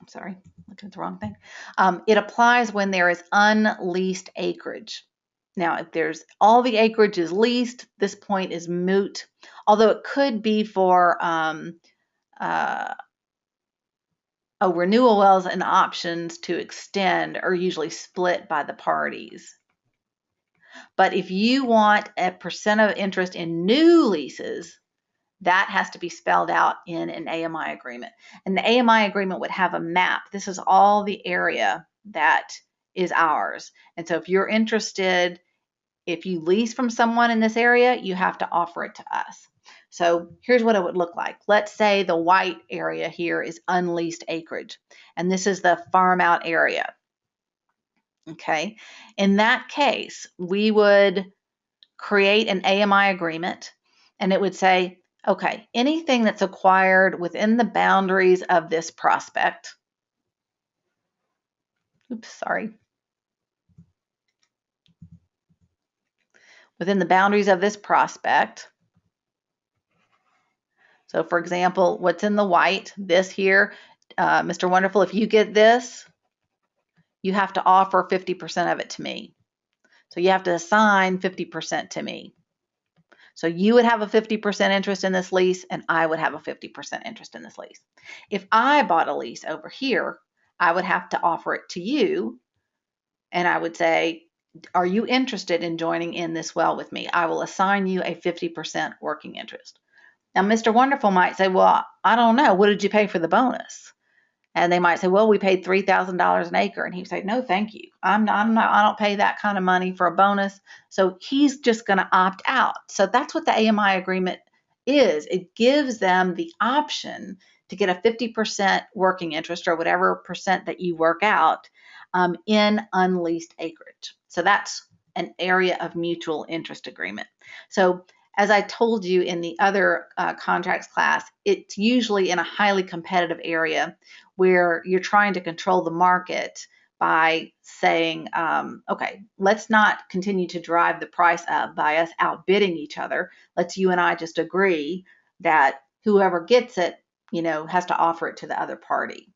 sorry, looking at the wrong thing. It applies when there is unleased acreage. Now, if there's all the acreage is leased, this point is moot, although it could be for renewal wells and options to extend are usually split by the parties. But if you want a percent of interest in new leases, that has to be spelled out in an AMI agreement. And the AMI agreement would have a map. This is all the area that is ours. And so if you're interested, if you lease from someone in this area, you have to offer it to us. So here's what it would look like. Let's say the white area here is unleased acreage, and this is the farm out area. Okay, in that case, we would create an AMI agreement, and it would say, okay, anything that's acquired within the boundaries of this prospect. Within the boundaries of this prospect. So for example, what's in the white, this here, Mr. Wonderful, if you get this, you have to offer 50% of it to me. So you have to assign 50% to me. So you would have a 50% interest in this lease, and I would have a 50% interest in this lease. If I bought a lease over here, I would have to offer it to you, and I would say, are you interested in joining in this well with me? I will assign you a 50% working interest. Now, Mr. Wonderful might say, well, I don't know. What did you pay for the bonus? And they might say, well, we paid $3,000 an acre. And he'd say, no, thank you. I don't pay that kind of money for a bonus. So he's just going to opt out. So that's what the AMI agreement is. It gives them the option to get a 50% working interest, or whatever percent that you work out, in unleased acreage. So that's an area of mutual interest agreement. So As I told you in the other contracts class, it's usually in a highly competitive area where you're trying to control the market by saying, okay, let's not continue to drive the price up by us outbidding each other. Let's you and I just agree that whoever gets it, has to offer it to the other party.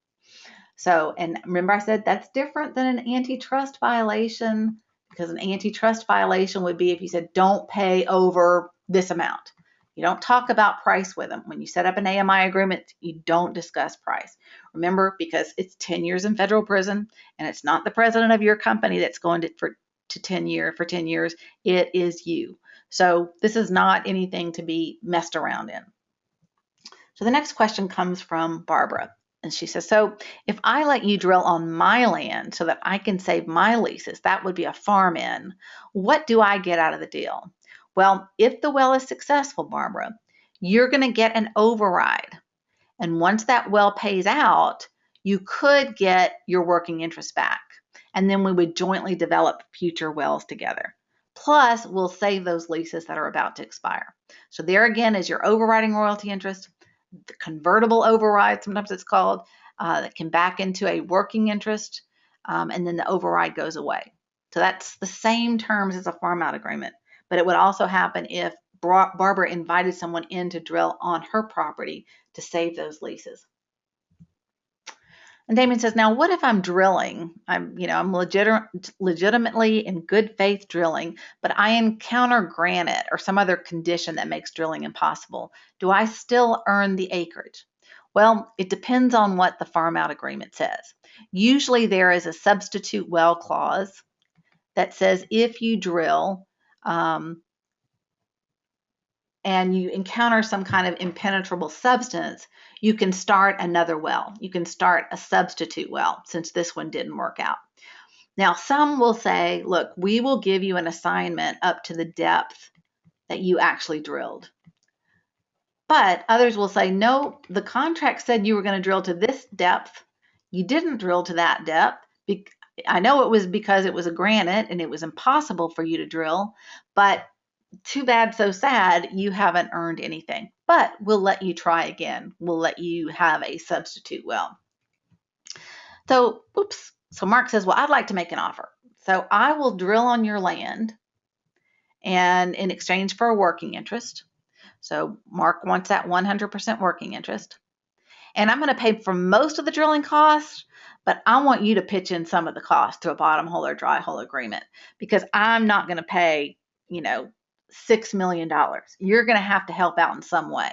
So, and remember I said that's different than an antitrust violation, because an antitrust violation would be if you said, don't pay over this amount. You don't talk about price with them. When you set up an AMI agreement, you don't discuss price. Remember, because it's 10 years in federal prison, and it's not the president of your company that's going to 10 years, it is you. So this is not anything to be messed around in. So the next question comes from Barbara. And she says, so if I let you drill on my land so that I can save my leases, that would be a farm in. What do I get out of the deal? Well, if the well is successful, Barbara, you're going to get an override. And once that well pays out, you could get your working interest back. And then we would jointly develop future wells together. Plus, we'll save those leases that are about to expire. So there again is your overriding royalty interest. The convertible override, sometimes it's called, that can back into a working interest, and then the override goes away. So that's the same terms as a farm out agreement, but it would also happen if Barbara invited someone in to drill on her property to save those leases. And Damien says, now what if I'm drilling? I'm legitimately in good faith drilling, but I encounter granite or some other condition that makes drilling impossible. Do I still earn the acreage? Well, it depends on what the farm out agreement says. Usually there is a substitute well clause that says if you drill, and you encounter some kind of impenetrable substance, you can start another well. You can start a substitute well since this one didn't work out. Now, some will say, look, we will give you an assignment up to the depth that you actually drilled. But others will say, no, the contract said you were going to drill to this depth. You didn't drill to that depth. I know it was because it was a granite and it was impossible for you to drill, but too bad, so sad, you haven't earned anything, but we'll let you try again. We'll let you have a substitute well. So, So Mark says, well, I'd like to make an offer. So I will drill on your land and in exchange for a working interest. So Mark wants that 100% working interest. And I'm going to pay for most of the drilling costs, but I want you to pitch in some of the cost to a bottom hole or dry hole agreement, because I'm not going to pay, $6 million. You're going to have to help out in some way.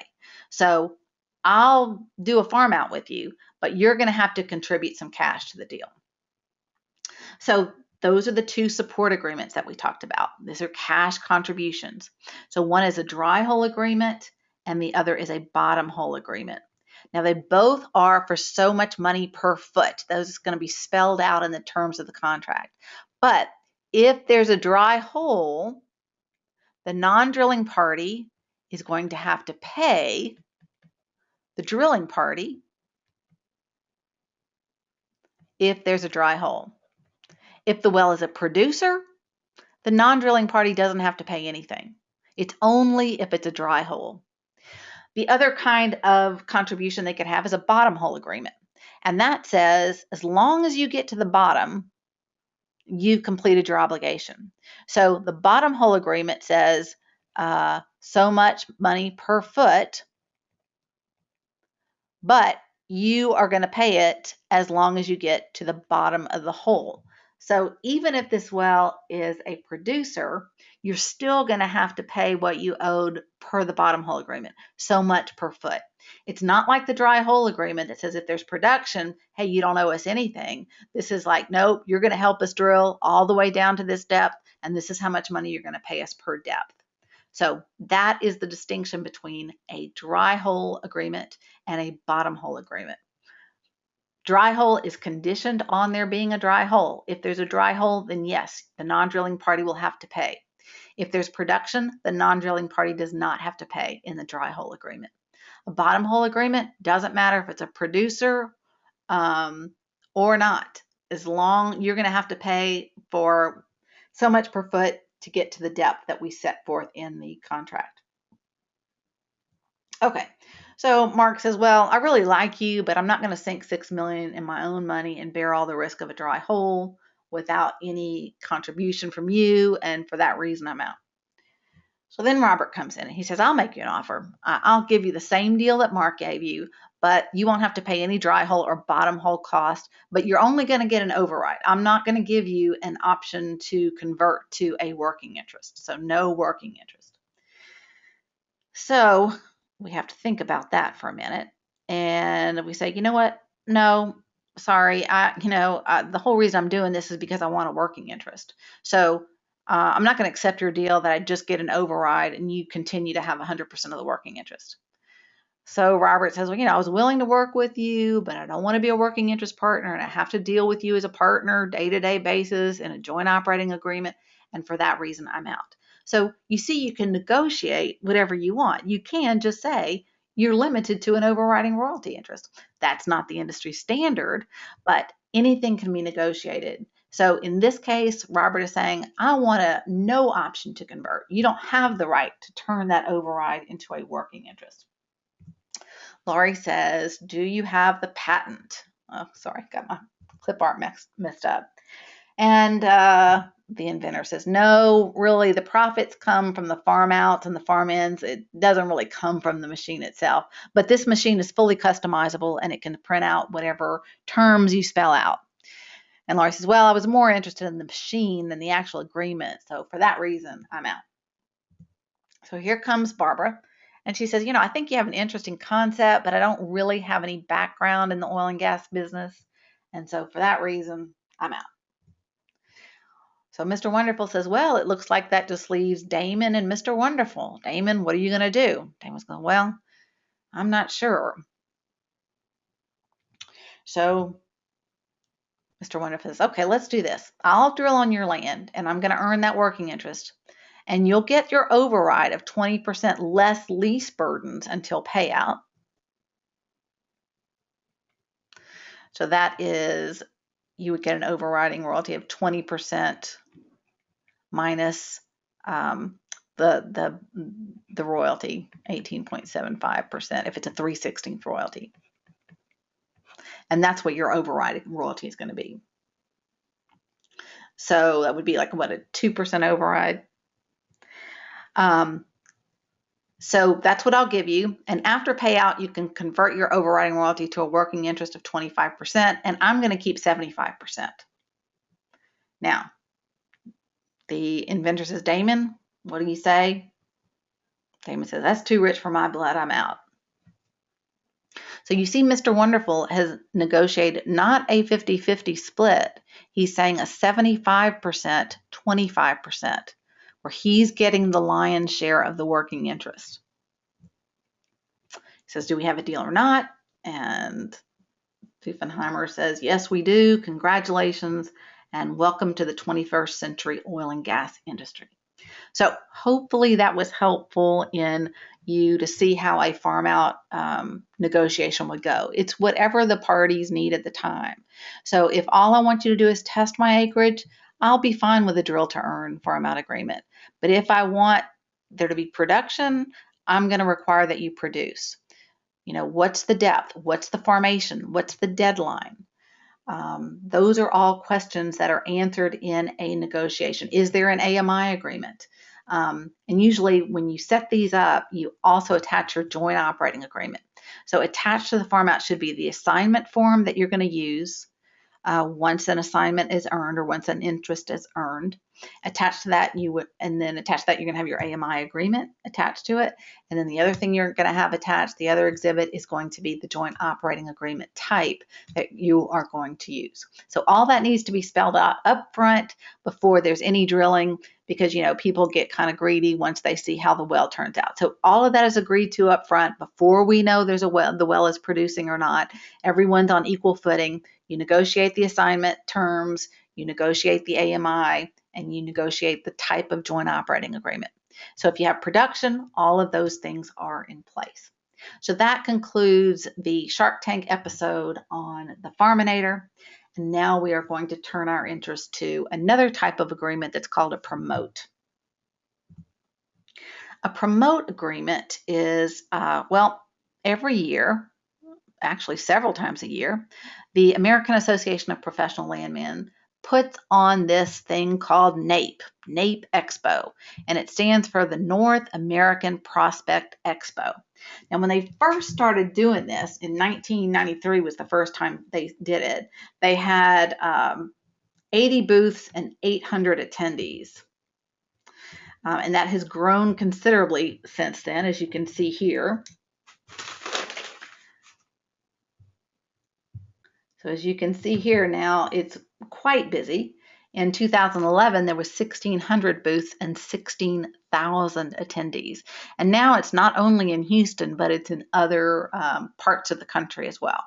So I'll do a farm out with you, but you're going to have to contribute some cash to the deal. So those are the two support agreements that we talked about. These are cash contributions. So one is a dry hole agreement and the other is a bottom hole agreement. Now they both are for so much money per foot. Those is going to be spelled out in the terms of the contract. But if there's a dry hole, the non-drilling party is going to have to pay the drilling party if there's a dry hole. If the well is a producer, the non-drilling party doesn't have to pay anything. It's only if it's a dry hole. The other kind of contribution they could have is a bottom hole agreement. And that says, as long as you get to the bottom, you've completed your obligation. So the bottom hole agreement says so much money per foot, but you are going to pay it as long as you get to the bottom of the hole. So even if this well is a producer, you're still going to have to pay what you owed per the bottom hole agreement, so much per foot. It's not like the dry hole agreement that says if there's production, hey, you don't owe us anything. This is like, nope, you're going to help us drill all the way down to this depth, and this is how much money you're going to pay us per depth. So that is the distinction between a dry hole agreement and a bottom hole agreement. Dry hole is conditioned on there being a dry hole. If there's a dry hole, then yes, the non-drilling party will have to pay. If there's production, the non-drilling party does not have to pay in the dry hole agreement. A bottom hole agreement doesn't matter if it's a producer or not. As long you're going to have to pay for so much per foot to get to the depth that we set forth in the contract. Okay. So Mark says, well, I really like you, but I'm not going to sink 6 million in my own money and bear all the risk of a dry hole without any contribution from you. And for that reason, I'm out. So then Robert comes in and he says, I'll make you an offer. I'll give you the same deal that Mark gave you, but you won't have to pay any dry hole or bottom hole cost, but you're only going to get an override. I'm not going to give you an option to convert to a working interest. So no working interest. So we have to think about that for a minute. And we say, you know what? No, sorry. The whole reason I'm doing this is because I want a working interest. So I'm not going to accept your deal that I just get an override and you continue to have 100% of the working interest. So Robert says, well, I was willing to work with you, but I don't want to be a working interest partner and I have to deal with you as a partner day-to-day basis in a joint operating agreement. And for that reason, I'm out. So you see, you can negotiate whatever you want. You can just say you're limited to an overriding royalty interest. That's not the industry standard, but anything can be negotiated. So in this case, Robert is saying, I want a no option to convert. You don't have the right to turn that override into a working interest. Laurie says, do you have the patent? Oh, sorry, got my clip art messed up. And the inventor says, no, really, the profits come from the farm outs and the farm ins. It doesn't really come from the machine itself. But this machine is fully customizable and it can print out whatever terms you spell out. And Laurie says, well, I was more interested in the machine than the actual agreement. So for that reason, I'm out. So here comes Barbara. And she says, I think you have an interesting concept, but I don't really have any background in the oil and gas business. And so for that reason, I'm out. So Mr. Wonderful says, well, it looks like that just leaves Damon and Mr. Wonderful. Damon, what are you going to do? Damon's going, well, I'm not sure. So Mr. Wonderful says, okay, let's do this. I'll drill on your land and I'm going to earn that working interest. And you'll get your override of 20% less lease burdens until payout. So that is, you would get an overriding royalty of 20% minus the royalty, 18.75% if it's a 3/16 royalty. And that's what your overriding royalty is going to be. So that would be like, what, a 2% override? So that's what I'll give you. And after payout, you can convert your overriding royalty to a working interest of 25%, and I'm going to keep 75%. Now, the inventor says, Damon, what do you say? Damon says, that's too rich for my blood. I'm out. So you see, Mr. Wonderful has negotiated not a 50-50 split. He's saying a 75%, 25%, where he's getting the lion's share of the working interest. He says, do we have a deal or not? And Pfeffenheimer says, yes, we do. Congratulations, and welcome to the 21st century oil and gas industry. So hopefully that was helpful in you to see how a farm out negotiation would go. It's whatever the parties need at the time. So if all I want you to do is test my acreage, I'll be fine with a drill to earn farm out agreement. But if I want there to be production, I'm going to require that you produce. What's the depth? What's the formation? What's the deadline? Those are all questions that are answered in a negotiation. Is there an AMI agreement? And usually when you set these up, you also attach your joint operating agreement. So attached to the farm out should be the assignment form that you're going to use once an assignment is earned or once an interest is earned. Attached to that, you're going to have your AMI agreement attached to it. And then the other thing you're going to have attached, the other exhibit, is going to be the joint operating agreement type that you are going to use. So all that needs to be spelled out up front before there's any drilling, because people get kind of greedy once they see how the well turns out. So all of that is agreed to up front before we know the well is producing or not. Everyone's on equal footing. You negotiate the assignment terms, you negotiate the AMI, and you negotiate the type of joint operating agreement. So if you have production, all of those things are in place. So that concludes the Shark Tank episode on the Farminator. And now we are going to turn our interest to another type of agreement that's called a promote. A promote agreement is, every year, actually several times a year, the American Association of Professional Landmen puts on this thing called NAPE Expo, and it stands for the North American Prospect Expo. And when they first started doing this in 1993 was the first time they did it, they had 80 booths and 800 attendees. And that has grown considerably since then, as you can see here. So as you can see here now, it's quite busy. In 2011, there was 1,600 booths and 16,000 attendees. And now it's not only in Houston, but it's in other parts of the country as well.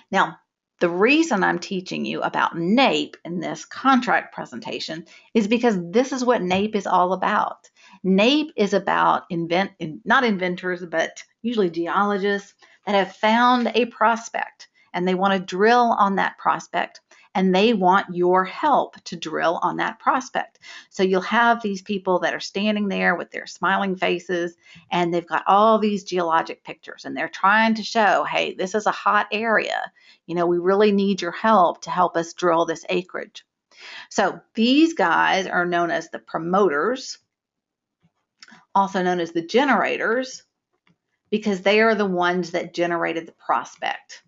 Now, the reason I'm teaching you about NAPE in this contract presentation is because this is what NAPE is all about. NAPE is about not inventors, but usually geologists that have found a prospect and they want to drill on that prospect and they want your help to drill on that prospect. So you'll have these people that are standing there with their smiling faces and they've got all these geologic pictures and they're trying to show, hey, this is a hot area. You know, we really need your help to help us drill this acreage. So these guys are known as the promoters, also known as the generators, because they are the ones that generated the prospect.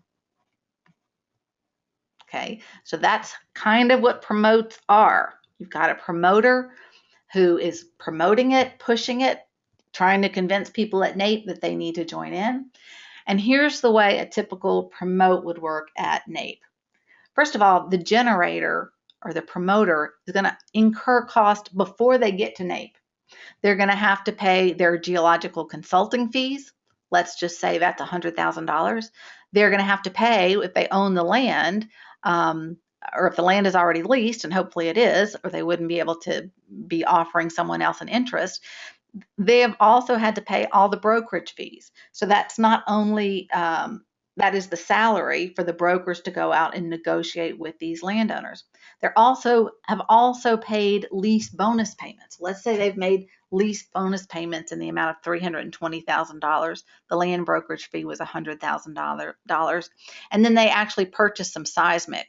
Okay, so that's kind of what promotes are. You've got a promoter who is promoting it, pushing it, trying to convince people at NAPE that they need to join in. And here's the way a typical promote would work at NAPE. First of all, the generator or the promoter is going to incur cost before they get to NAPE. They're going to have to pay their geological consulting fees. Let's just say that's $100,000. They're going to have to pay if they own the land, or if the land is already leased, and hopefully it is, or they wouldn't be able to be offering someone else an interest. They have also had to pay all the brokerage fees. So that's not only that is the salary for the brokers to go out and negotiate with these landowners. They have also paid lease bonus payments. Let's say they've made lease bonus payments in the amount of $320,000. The land brokerage fee was $100,000. And then they actually purchased some seismic.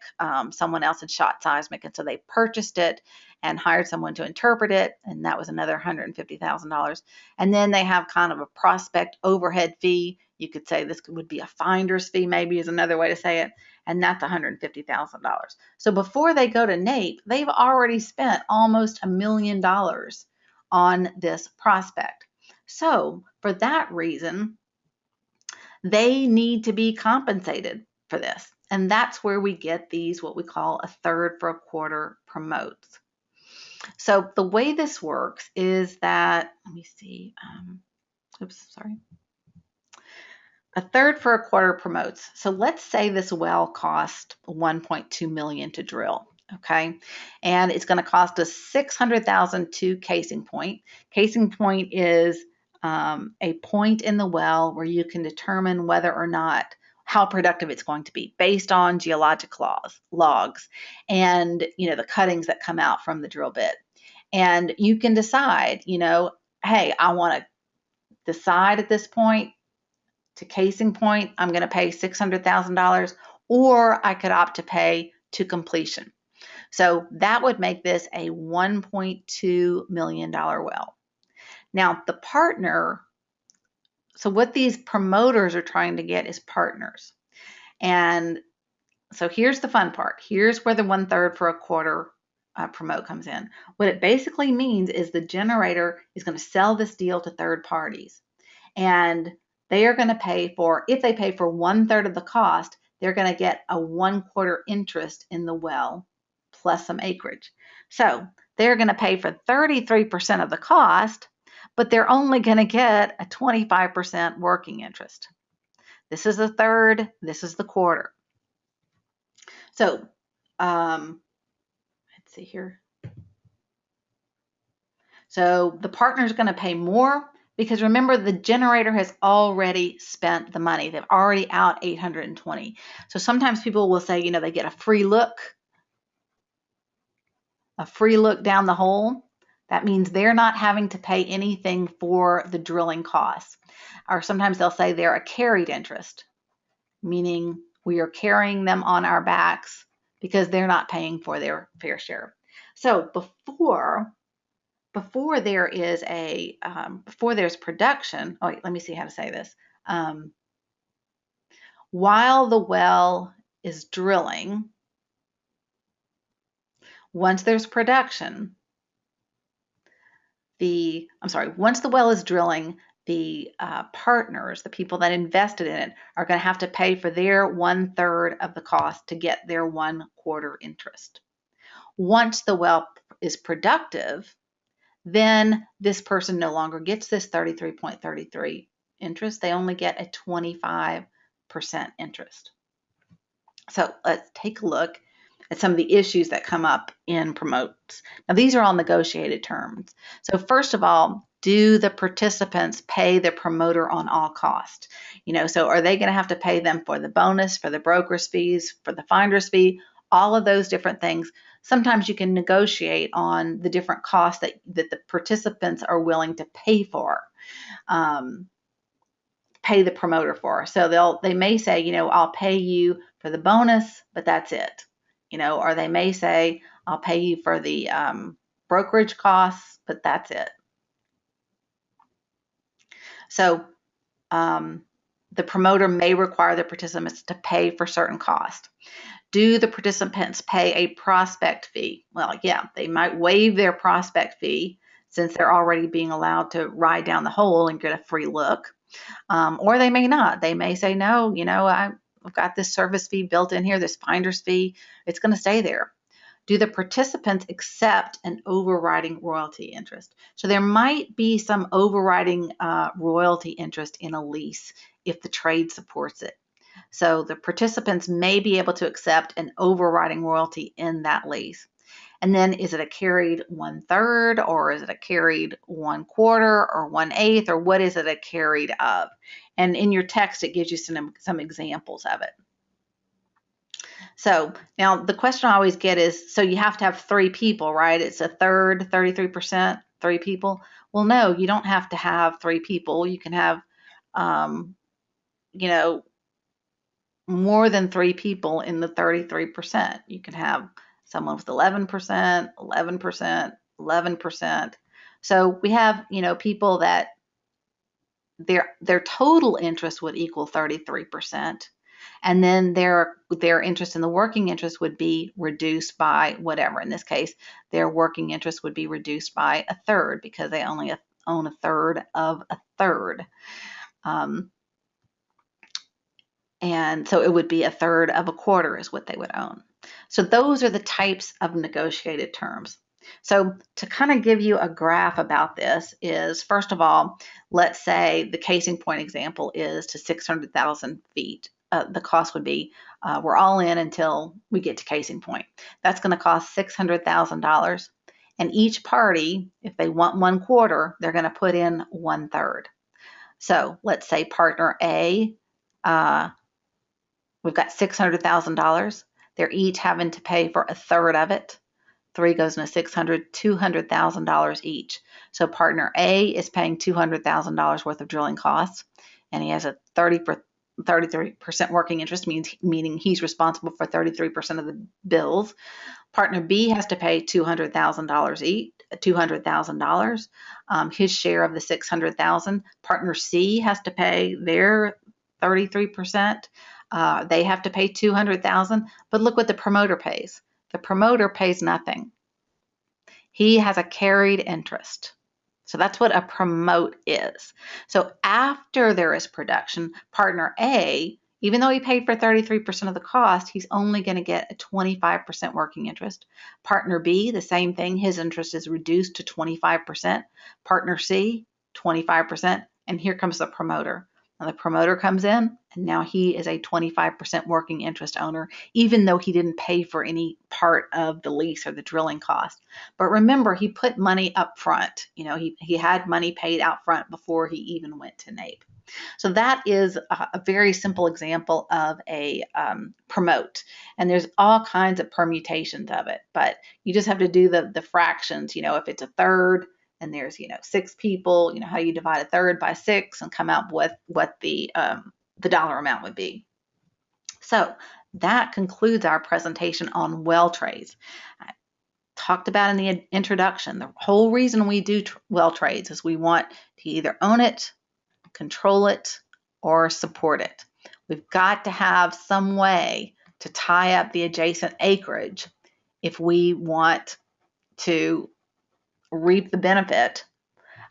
Someone else had shot seismic, and so they purchased it and hired someone to interpret it, and that was another $150,000. And then they have kind of a prospect overhead fee. You could say this would be a finder's fee, maybe is another way to say it, and that's $150,000. So before they go to NAPE, they've already spent almost $1 million on this prospect. So for that reason, they need to be compensated for this. And that's where we get these, what we call a third for a quarter promotes. So the way this works is that, let me see, a third for a quarter promotes. So let's say this well cost $1.2 million to drill, okay? And it's going to cost us $600,000 to casing point. Casing point is a point in the well where you can determine whether or not how productive it's going to be based on geologic logs and, you know, the cuttings that come out from the drill bit. And you can decide, you know, hey, I want to decide at this point to casing point, I'm going to pay $600,000, or I could opt to pay to completion. So that would make this a $1.2 million well. Now, the partner, so what these promoters are trying to get is partners. And so here's the fun part. Here's where the 1/3 for a quarter promote comes in. What it basically means is the generator is going to sell this deal to third parties. And they are going to pay for, if they pay for 1/3 of the cost, they're going to get a 1/4 interest in the well plus some acreage. So they're going to pay for 33% of the cost, but they're only going to get a 25% working interest. This is a third, this is the quarter. So let's see here. So the partner is going to pay more because remember the generator has already spent the money. They've already out 820. So sometimes people will say, you know, they get a free look down the hole. That means they're not having to pay anything for the drilling costs. Or sometimes they'll say they're a carried interest, meaning we are carrying them on our backs because they're not paying for their fair share. So before there is before there's production, oh wait, let me see how to say this. While the well is drilling, once there's production, once the well is drilling, the partners, the people that invested in it, are going to have to pay for their 1/3 of the cost to get their 1/4 interest. Once the well is productive, then this person no longer gets this 33.33 interest. They only get a 25% interest. So let's take a look at some of the issues that come up in promotes. Now, these are all negotiated terms. So first of all, do the participants pay the promoter on all costs? So are they going to have to pay them for the bonus, for the broker's fees, for the finder's fee, all of those different things? Sometimes you can negotiate on the different costs that the participants are willing to pay for. Pay the promoter for. So they may say, I'll pay you for the bonus, but that's it. Or they may say, I'll pay you for the brokerage costs, but that's it. So the promoter may require the participants to pay for certain costs. Do the participants pay a prospect fee? Well, yeah, they might waive their prospect fee since they're already being allowed to ride down the hole and get a free look. Or they may not. They may say, no, I've got this service fee built in here, this finder's fee, it's going to stay there. Do the participants accept an overriding royalty interest? So there might be some overriding royalty interest in a lease if the trade supports it. So the participants may be able to accept an overriding royalty in that lease. And then is it a carried 1/3 or is it a carried 1/4 or 1/8 or what is it a carried of? And in your text, it gives you some examples of it. So now the question I always get is, so you have to have 3 people, right? It's 1/3, 33%, 3 people. Well, no, you don't have to have 3 people. You can have, more than 3 people in the 33%. You can have someone with 11%, 11%, 11%. So we have, people that their total interest would equal 33%. And then their interest in the working interest would be reduced by whatever. In this case, their working interest would be reduced by 1/3 because they only own 1/3 of 1/3. And so it would be 1/3 of 1/4 is what they would own. So those are the types of negotiated terms. So to kind of give you a graph about this is, first of all, let's say the casing point example is to 600,000 feet. The cost would be, we're all in until we get to casing point. That's going to cost $600,000. And each party, if they want 1/4, they're going to put in 1/3. So let's say partner A, we've got $600,000. They're each having to pay for 1/3 of it. 3 goes into 600, $200,000 each. So partner A is paying $200,000 worth of drilling costs, and he has a 33% working interest, meaning he's responsible for 33% of the bills. Partner B has to pay $200,000 each, $200,000, his share of the 600,000. Partner C has to pay their 33%. They have to pay $200,000. But look what the promoter pays. The promoter pays nothing. He has a carried interest. So that's what a promote is. So after there is production, partner A, even though he paid for 33% of the cost, he's only going to get a 25% working interest. Partner B, the same thing. His interest is reduced to 25%. Partner C, 25%. And here comes the promoter. Now the promoter comes in, and now he is a 25% working interest owner, even though he didn't pay for any part of the lease or the drilling cost. But remember, he put money up front. He had money paid out front before he even went to NAPE. So that is a very simple example of a promote. And there's all kinds of permutations of it, but you just have to do the fractions. If it's a third and there's 6 people, how you divide a third by 6 and come out with what the dollar amount would be. So that concludes our presentation on well trades. I talked about in the introduction, the whole reason we do well trades is we want to either own it, control it, or support it. We've got to have some way to tie up the adjacent acreage if we want to reap the benefit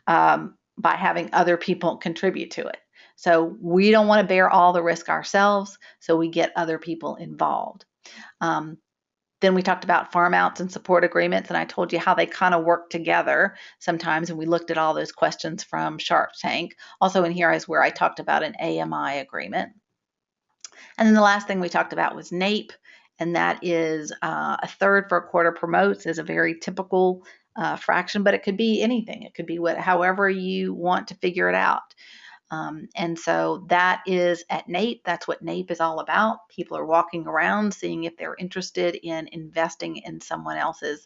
by having other people contribute to it. So we don't want to bear all the risk ourselves, so we get other people involved. Then we talked about farm outs and support agreements, and I told you how they kind of work together sometimes, and we looked at all those questions from Shark Tank. Also in here is where I talked about an AMI agreement. And then the last thing we talked about was NAPE, and that is a third for a quarter promotes is a very typical fraction, but it could be anything. It could be however you want to figure it out. And so that is at NAPE. That's what NAPE is all about. People are walking around seeing if they're interested in investing in someone else's